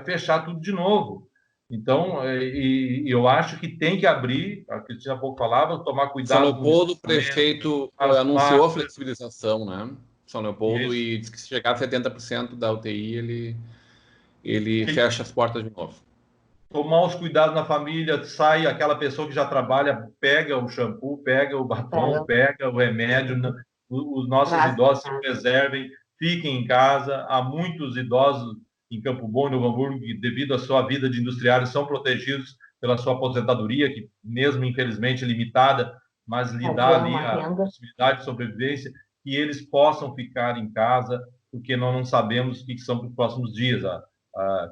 fechar tudo de novo. Então, eu acho que tem que abrir, a Cristina há pouco falava, tomar cuidado. São Leopoldo, o prefeito anunciou a flexibilização, né? São Leopoldo, e disse que se chegar a 70% da UTI, ele fecha as portas de novo. Tomar os cuidados na família, sai aquela pessoa que já trabalha, pega o shampoo, pega o batom, pega o remédio. Os nossos idosos se preservem, fiquem em casa. Há muitos idosos em Campo Bom e Novo Hamburgo que, devido à sua vida de industriário, são protegidos pela sua aposentadoria, que mesmo infelizmente limitada, mas lhe dá ali a possibilidade de sobrevivência, que eles possam ficar em casa, porque nós não sabemos o que são os próximos dias.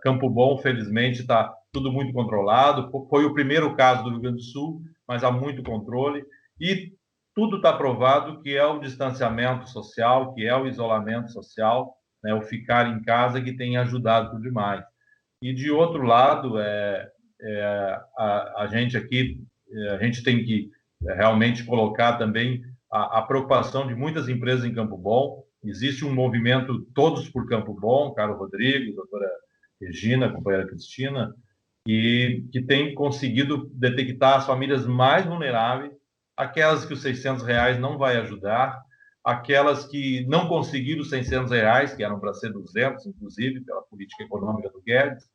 Campo Bom, felizmente, está tudo muito controlado. Foi o primeiro caso do Rio Grande do Sul, mas há muito controle. E tudo está provado que é o distanciamento social, que é o isolamento social, né, o ficar em casa, que tem ajudado por demais. E, de outro lado, a gente aqui, a gente tem que realmente colocar também a preocupação de muitas empresas em Campo Bom. Existe um movimento Todos por Campo Bom, caro Rodrigo, doutora Regina, companheira Cristina, e que tem conseguido detectar as famílias mais vulneráveis, aquelas que os R$600 não vai ajudar, aquelas que não conseguiram os R$600, que eram para ser 200, inclusive, pela política econômica do Guedes,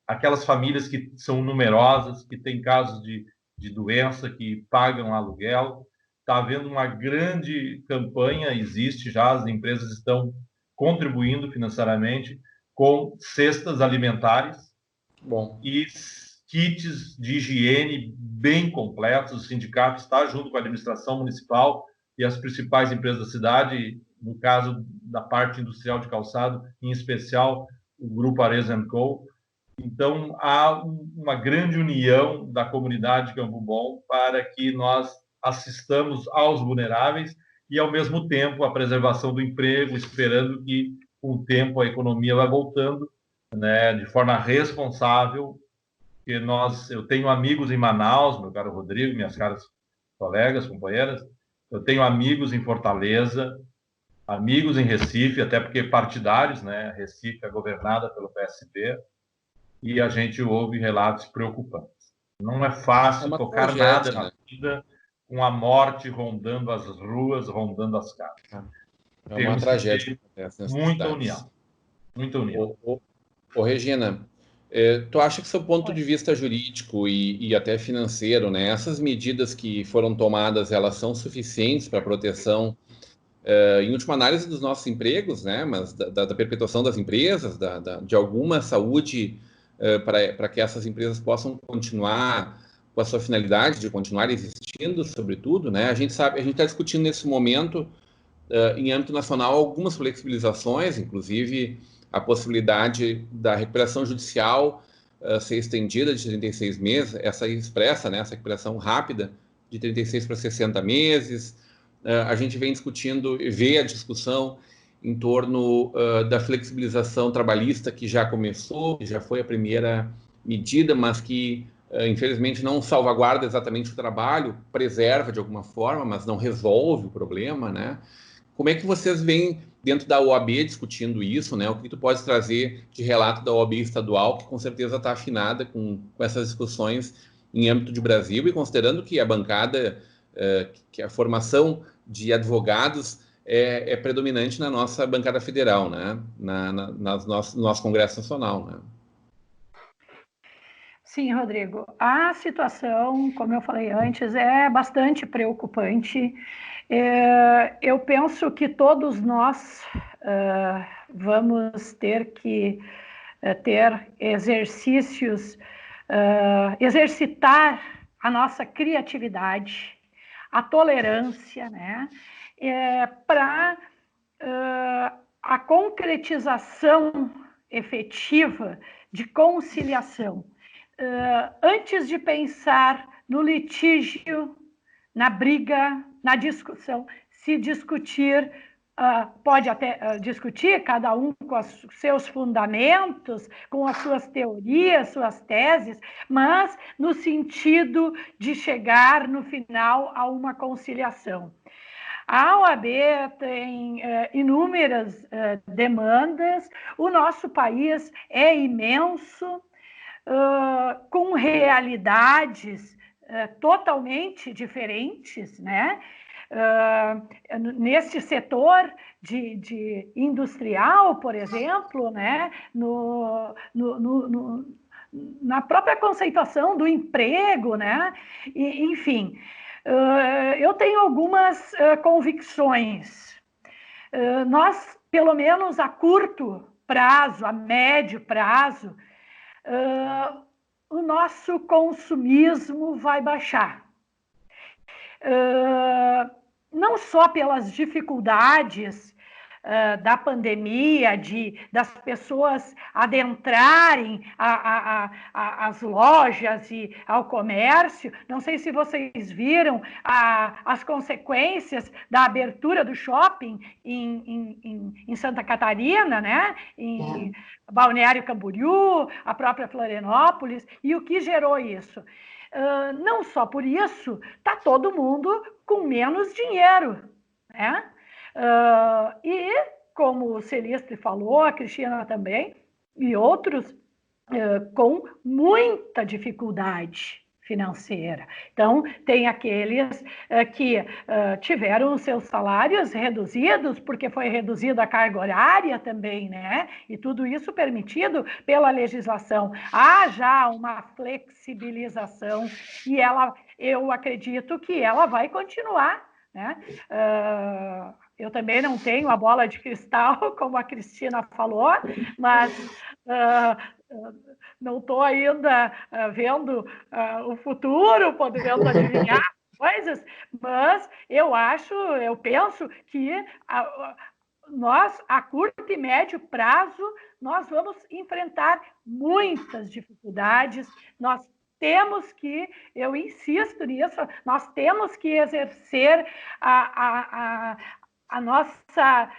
aquelas famílias que são numerosas, que têm casos de doença, que pagam aluguel. Está havendo uma grande campanha, existe já, as empresas estão contribuindo financeiramente com cestas alimentares. Bom. E kits de higiene bem completos. O sindicato está junto com a administração municipal e as principais empresas da cidade, no caso da parte industrial de calçado, em especial o Grupo Arezzo & Co. Então, há uma grande união da comunidade de Campo Bom para que nós assistamos aos vulneráveis e, ao mesmo tempo, a preservação do emprego, esperando que, com o tempo, a economia vai voltando, né, de forma responsável. Porque eu tenho amigos em Manaus, meu caro Rodrigo, minhas caras colegas, companheiras, eu tenho amigos em Fortaleza, amigos em Recife, até porque partidários, né? Recife é governada pelo PSB, e a gente ouve relatos preocupantes. Não é fácil tocar nada na vida com a morte rondando as ruas, rondando as casas. É uma tragédia. Muita união. Muita união. Ô, Regina, tu acha que, do seu ponto de vista jurídico e até financeiro, né, essas medidas que foram tomadas, elas são suficientes para a proteção, em última análise, dos nossos empregos, né, mas da perpetuação das empresas, de alguma saúde, para que essas empresas possam continuar com a sua finalidade de continuar existindo, sobretudo, né? A gente está discutindo nesse momento, em âmbito nacional, algumas flexibilizações, inclusive a possibilidade da recuperação judicial ser estendida de 36 meses, essa expressa, né, essa recuperação rápida de 36 para 60 meses. A gente vem discutindo, vê a discussão em torno da flexibilização trabalhista, que já começou, já foi a primeira medida, mas que, infelizmente, não salvaguarda exatamente o trabalho, preserva de alguma forma, mas não resolve o problema, né? Como é que vocês vêm dentro da OAB discutindo isso, né? O que tu pode trazer de relato da OAB estadual, que com certeza está afinada com essas discussões em âmbito de Brasil, e considerando que a bancada, que a formação de advogados é predominante na nossa bancada federal, né? No nosso Congresso Nacional, né? Sim, Rodrigo. A situação, como eu falei antes, é bastante preocupante. Eu penso que todos nós vamos ter que ter exercícios, exercitar a nossa criatividade, a tolerância, né, para a concretização efetiva de conciliação. Antes de pensar no litígio, na briga, na discussão, se discutir, pode até discutir, cada um com os seus fundamentos, com as suas teorias, suas teses, mas no sentido de chegar, no final, a uma conciliação. A OAB tem inúmeras demandas, o nosso país é imenso, com realidades totalmente diferentes, né? Nesse setor de industrial, por exemplo, né? Na própria conceituação do emprego, né? Enfim, eu tenho algumas convicções. Nós, pelo menos a curto prazo, a médio prazo, o nosso consumismo vai baixar. Não só pelas dificuldades da pandemia, das pessoas adentrarem as lojas e ao comércio. Não sei se vocês viram as consequências da abertura do shopping em Santa Catarina, né? Em Balneário Camboriú, a própria Florianópolis, e o que gerou isso? Não só por isso, está todo mundo com menos dinheiro, né? E, como o Celeste falou, a Cristina também, e outros, com muita dificuldade financeira. Então, tem aqueles que tiveram os seus salários reduzidos, porque foi reduzida a carga horária também, né? E tudo isso permitido pela legislação. Há já uma flexibilização e eu acredito que ela vai continuar, né? Eu também não tenho a bola de cristal, como a Cristina falou, mas não estou ainda vendo o futuro, podendo adivinhar coisas, mas eu penso que nós, a curto e médio prazo, nós vamos enfrentar muitas dificuldades, eu insisto nisso, nós temos que exercer a nossa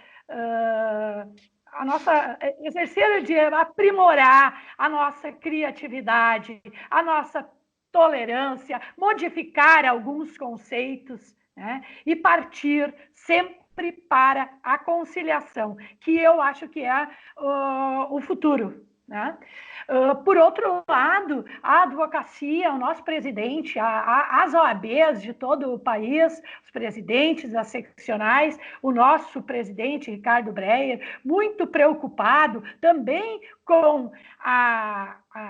exercer de aprimorar a nossa criatividade, a nossa tolerância, modificar alguns conceitos, né? E partir sempre para a conciliação, que eu acho que é o futuro, né? Por outro lado, a advocacia, o nosso presidente, as OABs de todo o país, os presidentes das seccionais, o nosso presidente, Ricardo Breyer, muito preocupado também com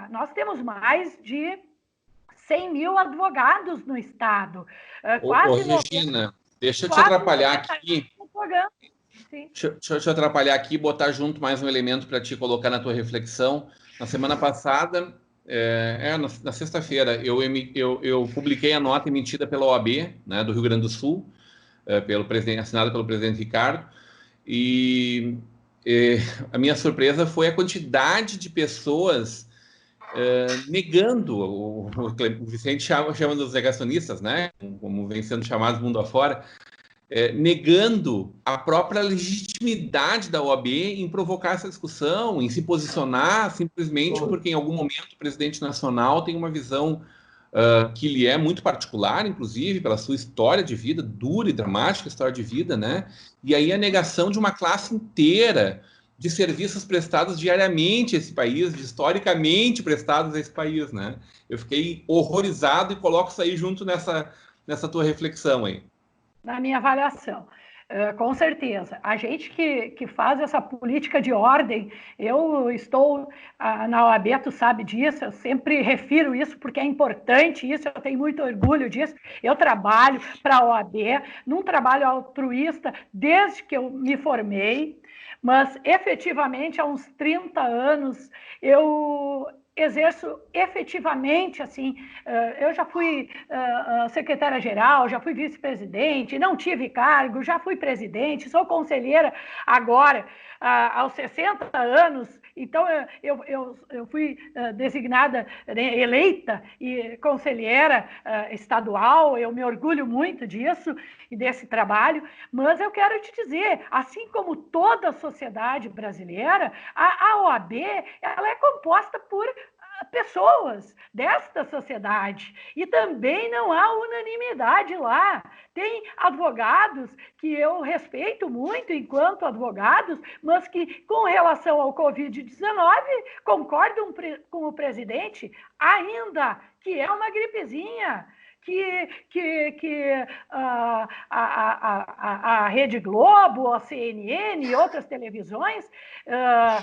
nós temos mais de 100 mil advogados no Estado. Regina, deixa eu te atrapalhar aqui. Deixa eu te atrapalhar aqui e botar junto mais um elemento para te colocar na tua reflexão. Na semana passada, na sexta-feira, eu publiquei a nota emitida pela OAB, né, do Rio Grande do Sul, assinada pelo presidente Ricardo, e a minha surpresa foi a quantidade de pessoas negando, o Vicente chama dos negacionistas, né, como vem sendo chamados mundo afora, negando a própria legitimidade da OAB em provocar essa discussão, em se posicionar simplesmente porque em algum momento o presidente nacional tem uma visão que lhe é muito particular, inclusive pela sua história de vida, dura e dramática história de vida, né? E aí a negação de uma classe inteira de serviços prestados diariamente a esse país, historicamente prestados a esse país, né? Eu fiquei horrorizado e coloco isso aí junto nessa tua reflexão aí. Na minha avaliação, com certeza. A gente que faz essa política de ordem, eu estou na OAB, tu sabe disso, eu sempre refiro isso porque é importante isso, eu tenho muito orgulho disso. Eu trabalho para a OAB, num trabalho altruísta, desde que eu me formei, mas efetivamente há uns 30 anos eu exerço efetivamente, assim, eu já fui secretária-geral, já fui vice-presidente, não tive cargo, já fui presidente, sou conselheira agora, aos 60 anos, então eu fui designada, eleita e conselheira estadual, eu me orgulho muito disso e desse trabalho, mas eu quero te dizer, assim como toda a sociedade brasileira, a OAB, ela é composta por pessoas desta sociedade e também não há unanimidade lá. Tem advogados que eu respeito muito enquanto advogados, mas que com relação ao Covid-19 concordam com o presidente ainda que é uma gripezinha, que a Rede Globo, a CNN e outras televisões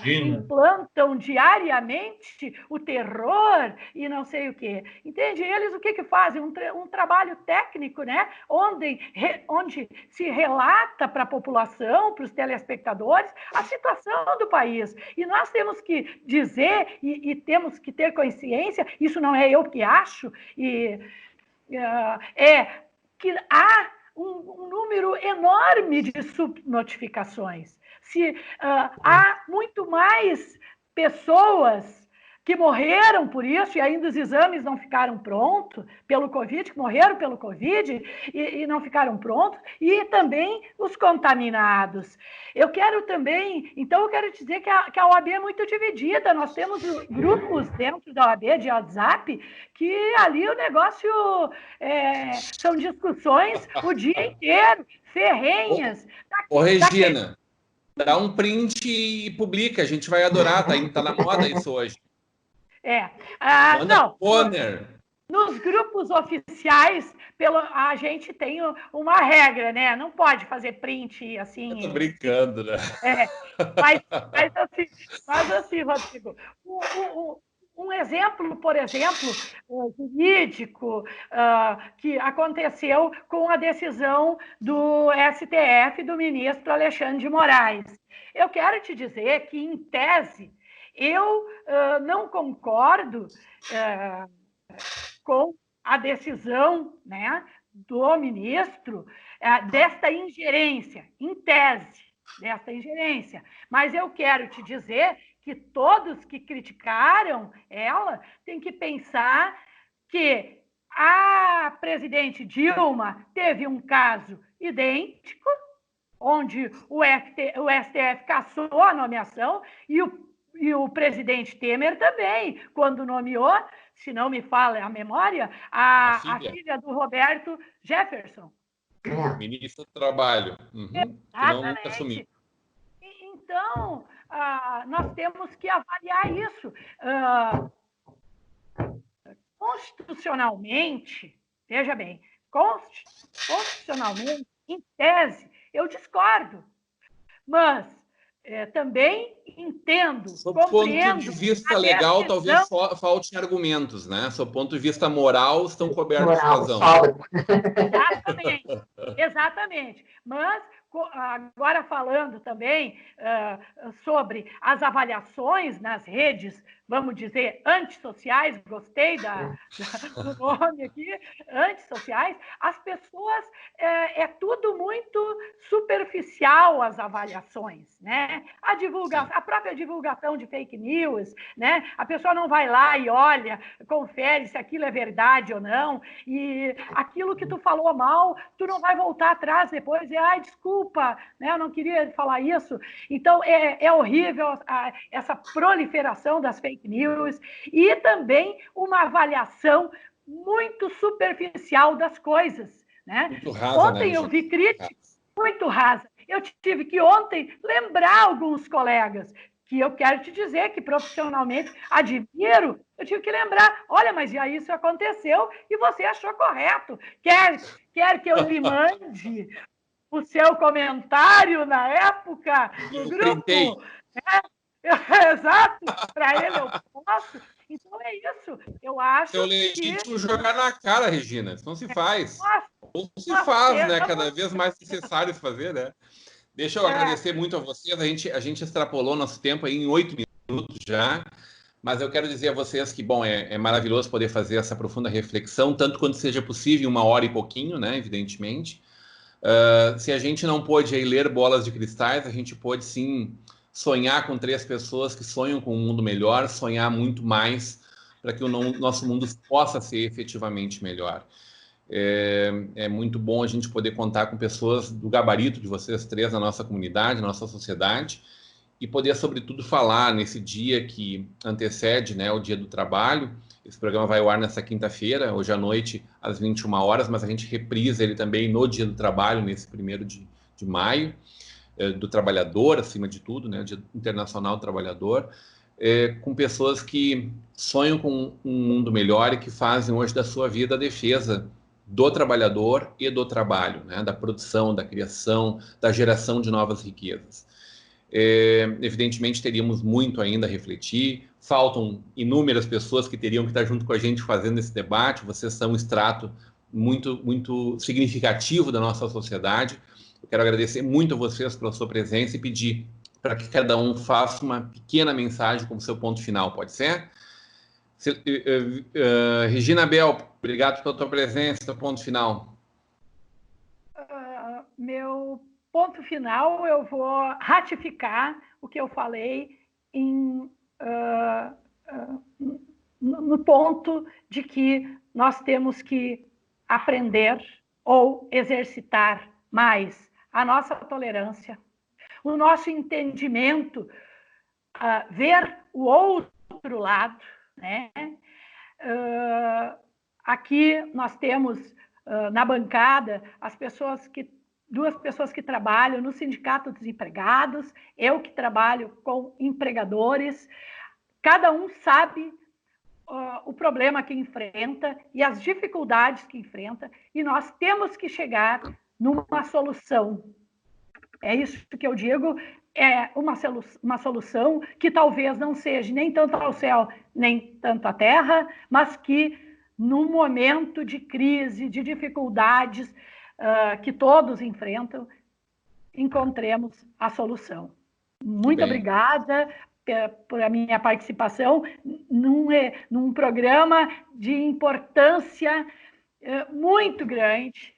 implantam diariamente o terror e não sei o quê. Entende? Eles o que fazem? Um trabalho técnico, né? Onde se relata para a população, para os telespectadores, a situação do país. E nós temos que dizer e temos que ter consciência, isso não é eu que acho, é que há um número enorme de subnotificações. Há muito mais pessoas que morreram por isso e ainda os exames não ficaram prontos pelo Covid, que morreram pelo Covid e não ficaram prontos, e também os contaminados. Eu quero dizer que a OAB é muito dividida, nós temos grupos dentro da OAB de WhatsApp que ali o negócio são discussões o dia inteiro, ferrenhas. Ô, Regina, dá um print e publica, a gente vai adorar, tá na moda isso hoje. Não. Bonner. Nos grupos oficiais, a gente tem uma regra, né? Não pode fazer print assim. Eu tô brincando, né? Mas assim, Rodrigo, um exemplo, por exemplo, jurídico, que aconteceu com a decisão do STF, do ministro Alexandre de Moraes. Eu quero te dizer que, em tese, eu não concordo com a decisão, né, do ministro desta ingerência, em tese, desta ingerência. Mas eu quero te dizer que todos que criticaram ela têm que pensar que a presidente Dilma teve um caso idêntico, onde o STF cassou a nomeação, e o presidente Temer também, quando nomeou, se não me falha a memória, a filha do Roberto Jefferson. Ministro do Trabalho. Que não assumiu. Então, nós temos que avaliar isso. Constitucionalmente, veja bem, constitucionalmente, em tese, eu discordo. Mas também entendo, sob compreendo... ponto de vista legal, talvez faltem argumentos, né? Sob ponto de vista moral, estão cobertos de razão. Exatamente. Mas, agora falando também sobre as avaliações nas redes, vamos dizer, antissociais, gostei do nome aqui, antissociais, as pessoas, é tudo muito superficial, as avaliações, né? A própria divulgação de fake news, né? A pessoa não vai lá e olha, confere se aquilo é verdade ou não, e aquilo que tu falou mal, tu não vai voltar atrás depois e, desculpa, né? Eu não queria falar isso. Então, é horrível essa proliferação das fake news e também uma avaliação muito superficial das coisas, né? Muito rasa, ontem, né, eu vi críticas muito rasas. Eu tive que ontem lembrar alguns colegas que eu quero te dizer que profissionalmente admiro, eu tive que lembrar, olha, mas já isso aconteceu e você achou correto. Quer que eu lhe mande o seu comentário na época no grupo? Exato, para ele eu posso. Então é isso. Eu acho que... legítimo jogar na cara, Regina. Isso não se faz. Ou se Nossa, faz, né? Cada vez mais necessário se fazer, né? Deixa eu agradecer muito a vocês. A gente extrapolou nosso tempo aí em 8 minutos já. Mas eu quero dizer a vocês que, bom, é maravilhoso poder fazer essa profunda reflexão, tanto quanto seja possível, 1 hora e pouquinho, né? Evidentemente. Se a gente não pôde aí ler bolas de cristais, a gente pôde sim sonhar com 3 pessoas que sonham com um mundo melhor, sonhar muito mais para que o nosso mundo possa ser efetivamente melhor. É muito bom a gente poder contar com pessoas do gabarito de vocês 3 na nossa comunidade, na nossa sociedade, e poder, sobretudo, falar nesse dia que antecede, né, o Dia do Trabalho. Esse programa vai ao ar nessa quinta-feira, hoje à noite, às 21 horas, mas a gente reprisa ele também no Dia do Trabalho, nesse 1º de maio, do trabalhador, acima de tudo, né, Dia Internacional do Trabalhador, com pessoas que sonham com um mundo melhor e que fazem hoje da sua vida a defesa do trabalhador e do trabalho, né, da produção, da criação, da geração de novas riquezas. Evidentemente, teríamos muito ainda a refletir, faltam inúmeras pessoas que teriam que estar junto com a gente fazendo esse debate, vocês são um extrato muito, muito significativo da nossa sociedade. Eu quero agradecer muito a vocês pela sua presença e pedir para que cada um faça uma pequena mensagem como seu ponto final, pode ser? Regina Bel, obrigado pela tua presença, teu ponto final. Meu ponto final, eu vou ratificar o que eu falei no ponto de que nós temos que aprender ou exercitar mais a nossa tolerância, o nosso entendimento, ver o outro lado, né? Aqui nós temos na bancada as pessoas que duas pessoas que trabalham no Sindicato dos Empregados, eu que trabalho com empregadores. Cada um sabe o problema que enfrenta e as dificuldades que enfrenta, e nós temos que chegar numa solução. É isso que eu digo, é uma solução que talvez não seja nem tanto ao céu, nem tanto à terra, mas que, num momento de crise, de dificuldades que todos enfrentam, encontremos a solução. Muito obrigada por a minha participação num programa de importância muito grande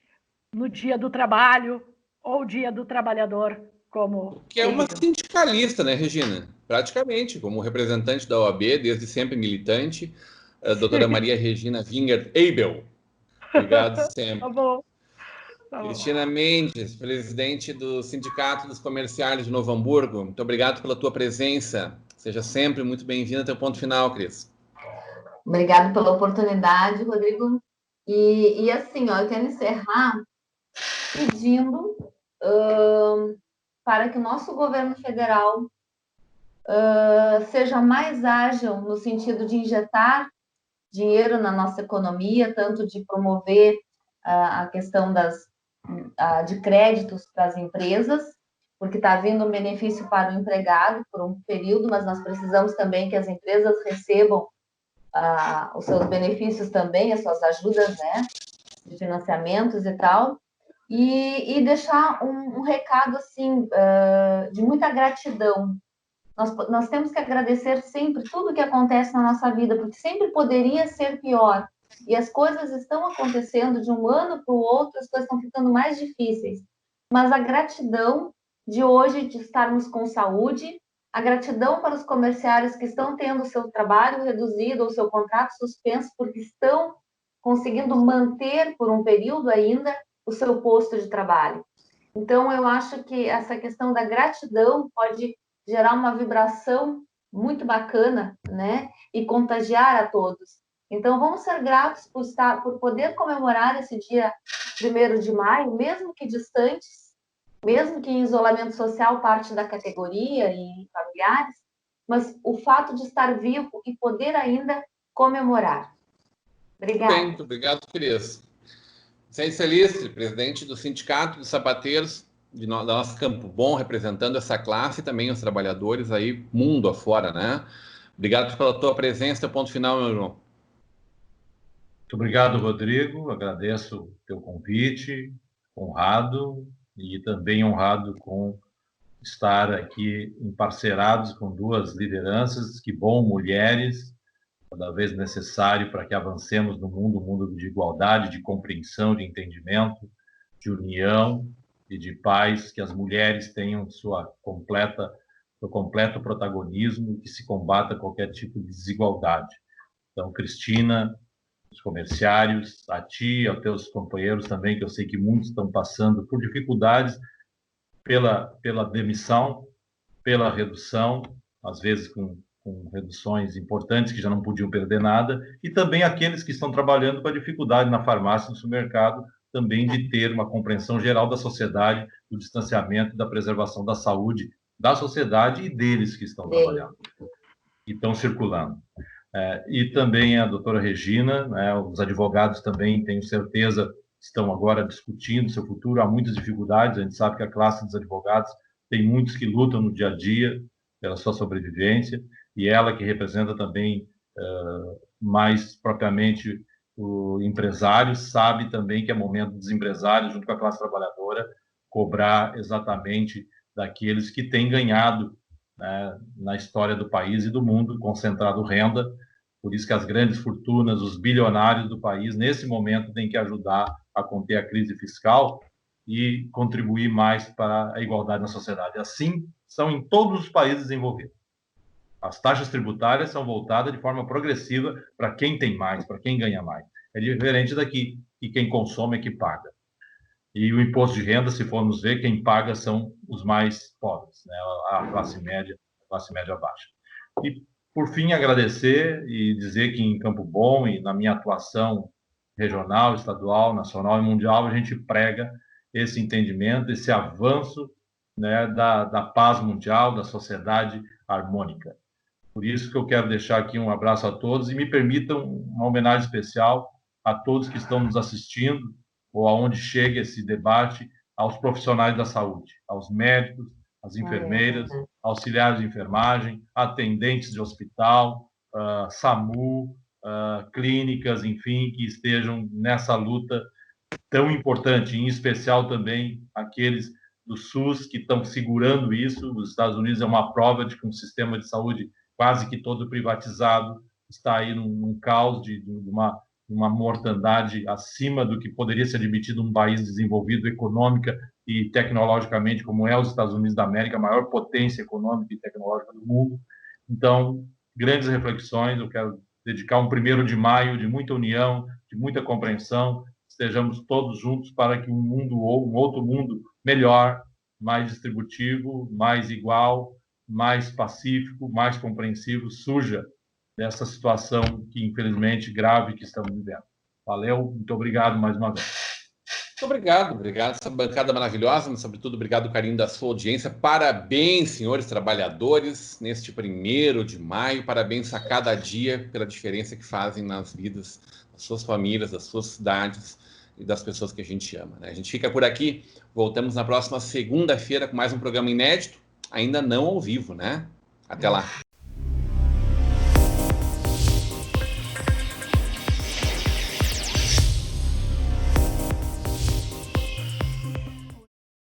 no Dia do Trabalho ou Dia do Trabalhador, como... Que é uma sindicalista, né, Regina? Praticamente, como representante da OAB, desde sempre militante, a doutora Maria Regina Wingert-Eibel. Obrigado sempre. Tá bom. Cristina Mendes, presidente do Sindicato dos Comerciários de Novo Hamburgo, muito obrigado pela tua presença. Seja sempre muito bem-vinda. Teu ponto final, Cris. Obrigado pela oportunidade, Rodrigo. E assim, eu quero encerrar pedindo para que o nosso governo federal seja mais ágil no sentido de injetar dinheiro na nossa economia, tanto de promover a questão de créditos para as empresas, porque está vindo um benefício para o empregado por um período, mas nós precisamos também que as empresas recebam os seus benefícios também, as suas ajudas, né, de financiamentos e tal, e deixar um recado, assim, de muita gratidão. Nós temos que agradecer sempre tudo que acontece na nossa vida, porque sempre poderia ser pior, e as coisas estão acontecendo de um ano para o outro, as coisas estão ficando mais difíceis, mas a gratidão de hoje, de estarmos com saúde, a gratidão para os comerciários que estão tendo o seu trabalho reduzido ou seu contrato suspenso, porque estão conseguindo manter por um período ainda o seu posto de trabalho. Então, eu acho que essa questão da gratidão pode gerar uma vibração muito bacana, né? E contagiar a todos. Então, vamos ser gratos por poder comemorar esse dia 1º de maio, mesmo que distantes, mesmo que em isolamento social, parte da categoria e familiares, mas o fato de estar vivo e poder ainda comemorar. Obrigada. Bem, muito obrigado, Cris. Vicente Celistre, presidente do Sindicato dos Sapateiros da nossa Campo Bom, representando essa classe e também os trabalhadores aí, mundo afora, né? Obrigado pela tua presença, teu ponto final, meu irmão. Muito obrigado, Rodrigo. Agradeço o teu convite, honrado, e também honrado com estar aqui emparcerados com duas lideranças, que bom, mulheres, cada vez necessário para que avancemos no mundo, um mundo de igualdade, de compreensão, de entendimento, de união e de paz, que as mulheres tenham seu completo protagonismo, que se combata qualquer tipo de desigualdade. Então, Cristina, os comerciários, a ti, aos teus companheiros também, que eu sei que muitos estão passando por dificuldades pela demissão, pela redução, às vezes com reduções importantes que já não podiam perder nada, e também aqueles que estão trabalhando com a dificuldade na farmácia, no supermercado, também de ter uma compreensão geral da sociedade, do distanciamento, da preservação da saúde da sociedade e deles que estão trabalhando, e estão circulando. E também a doutora Regina, né, os advogados também, tenho certeza, estão agora discutindo seu futuro. Há muitas dificuldades, a gente sabe que a classe dos advogados tem muitos que lutam no dia a dia pela sua sobrevivência, e ela que representa também mais propriamente o empresário, sabe também que é momento dos empresários, junto com a classe trabalhadora, cobrar exatamente daqueles que têm ganhado, né, na história do país e do mundo, concentrado renda. Por isso que as grandes fortunas, os bilionários do país, nesse momento, têm que ajudar a conter a crise fiscal e contribuir mais para a igualdade na sociedade. Assim são em todos os países desenvolvidos. As taxas tributárias são voltadas de forma progressiva para quem tem mais, para quem ganha mais. É diferente daqui, e quem consome é que paga. E o imposto de renda, se formos ver, quem paga são os mais pobres, né? A classe média baixa. E, por fim, agradecer e dizer que em Campo Bom e na minha atuação regional, estadual, nacional e mundial, a gente prega esse entendimento, esse avanço, né, da paz mundial, da sociedade harmônica. Por isso que eu quero deixar aqui um abraço a todos e me permitam uma homenagem especial a todos que estão nos assistindo ou aonde chega esse debate, aos profissionais da saúde, aos médicos, às enfermeiras, auxiliares de enfermagem, atendentes de hospital, SAMU, clínicas, enfim, que estejam nessa luta tão importante, em especial também aqueles do SUS que estão segurando isso. Os Estados Unidos é uma prova de que um sistema de saúde quase que todo privatizado está aí num caos de uma mortandade acima do que poderia ser admitido num país desenvolvido econômica e tecnologicamente, como é os Estados Unidos da América, a maior potência econômica e tecnológica do mundo. Então, grandes reflexões. Eu quero dedicar um 1º de maio de muita união, de muita compreensão, estejamos todos juntos para que um mundo ou um outro mundo melhor, mais distributivo, mais igual, mais pacífico, mais compreensivo, surja dessa situação que, infelizmente, grave que estamos vivendo. Valeu, muito obrigado mais uma vez. Muito obrigado. Essa bancada maravilhosa, mas, sobretudo, obrigado o carinho da sua audiência. Parabéns, senhores trabalhadores, neste 1º de maio. Parabéns a cada dia pela diferença que fazem nas vidas das suas famílias, das suas cidades e das pessoas que a gente ama, né? A gente fica por aqui. Voltamos na próxima segunda-feira com mais um programa inédito, ainda não ao vivo, né? Até lá.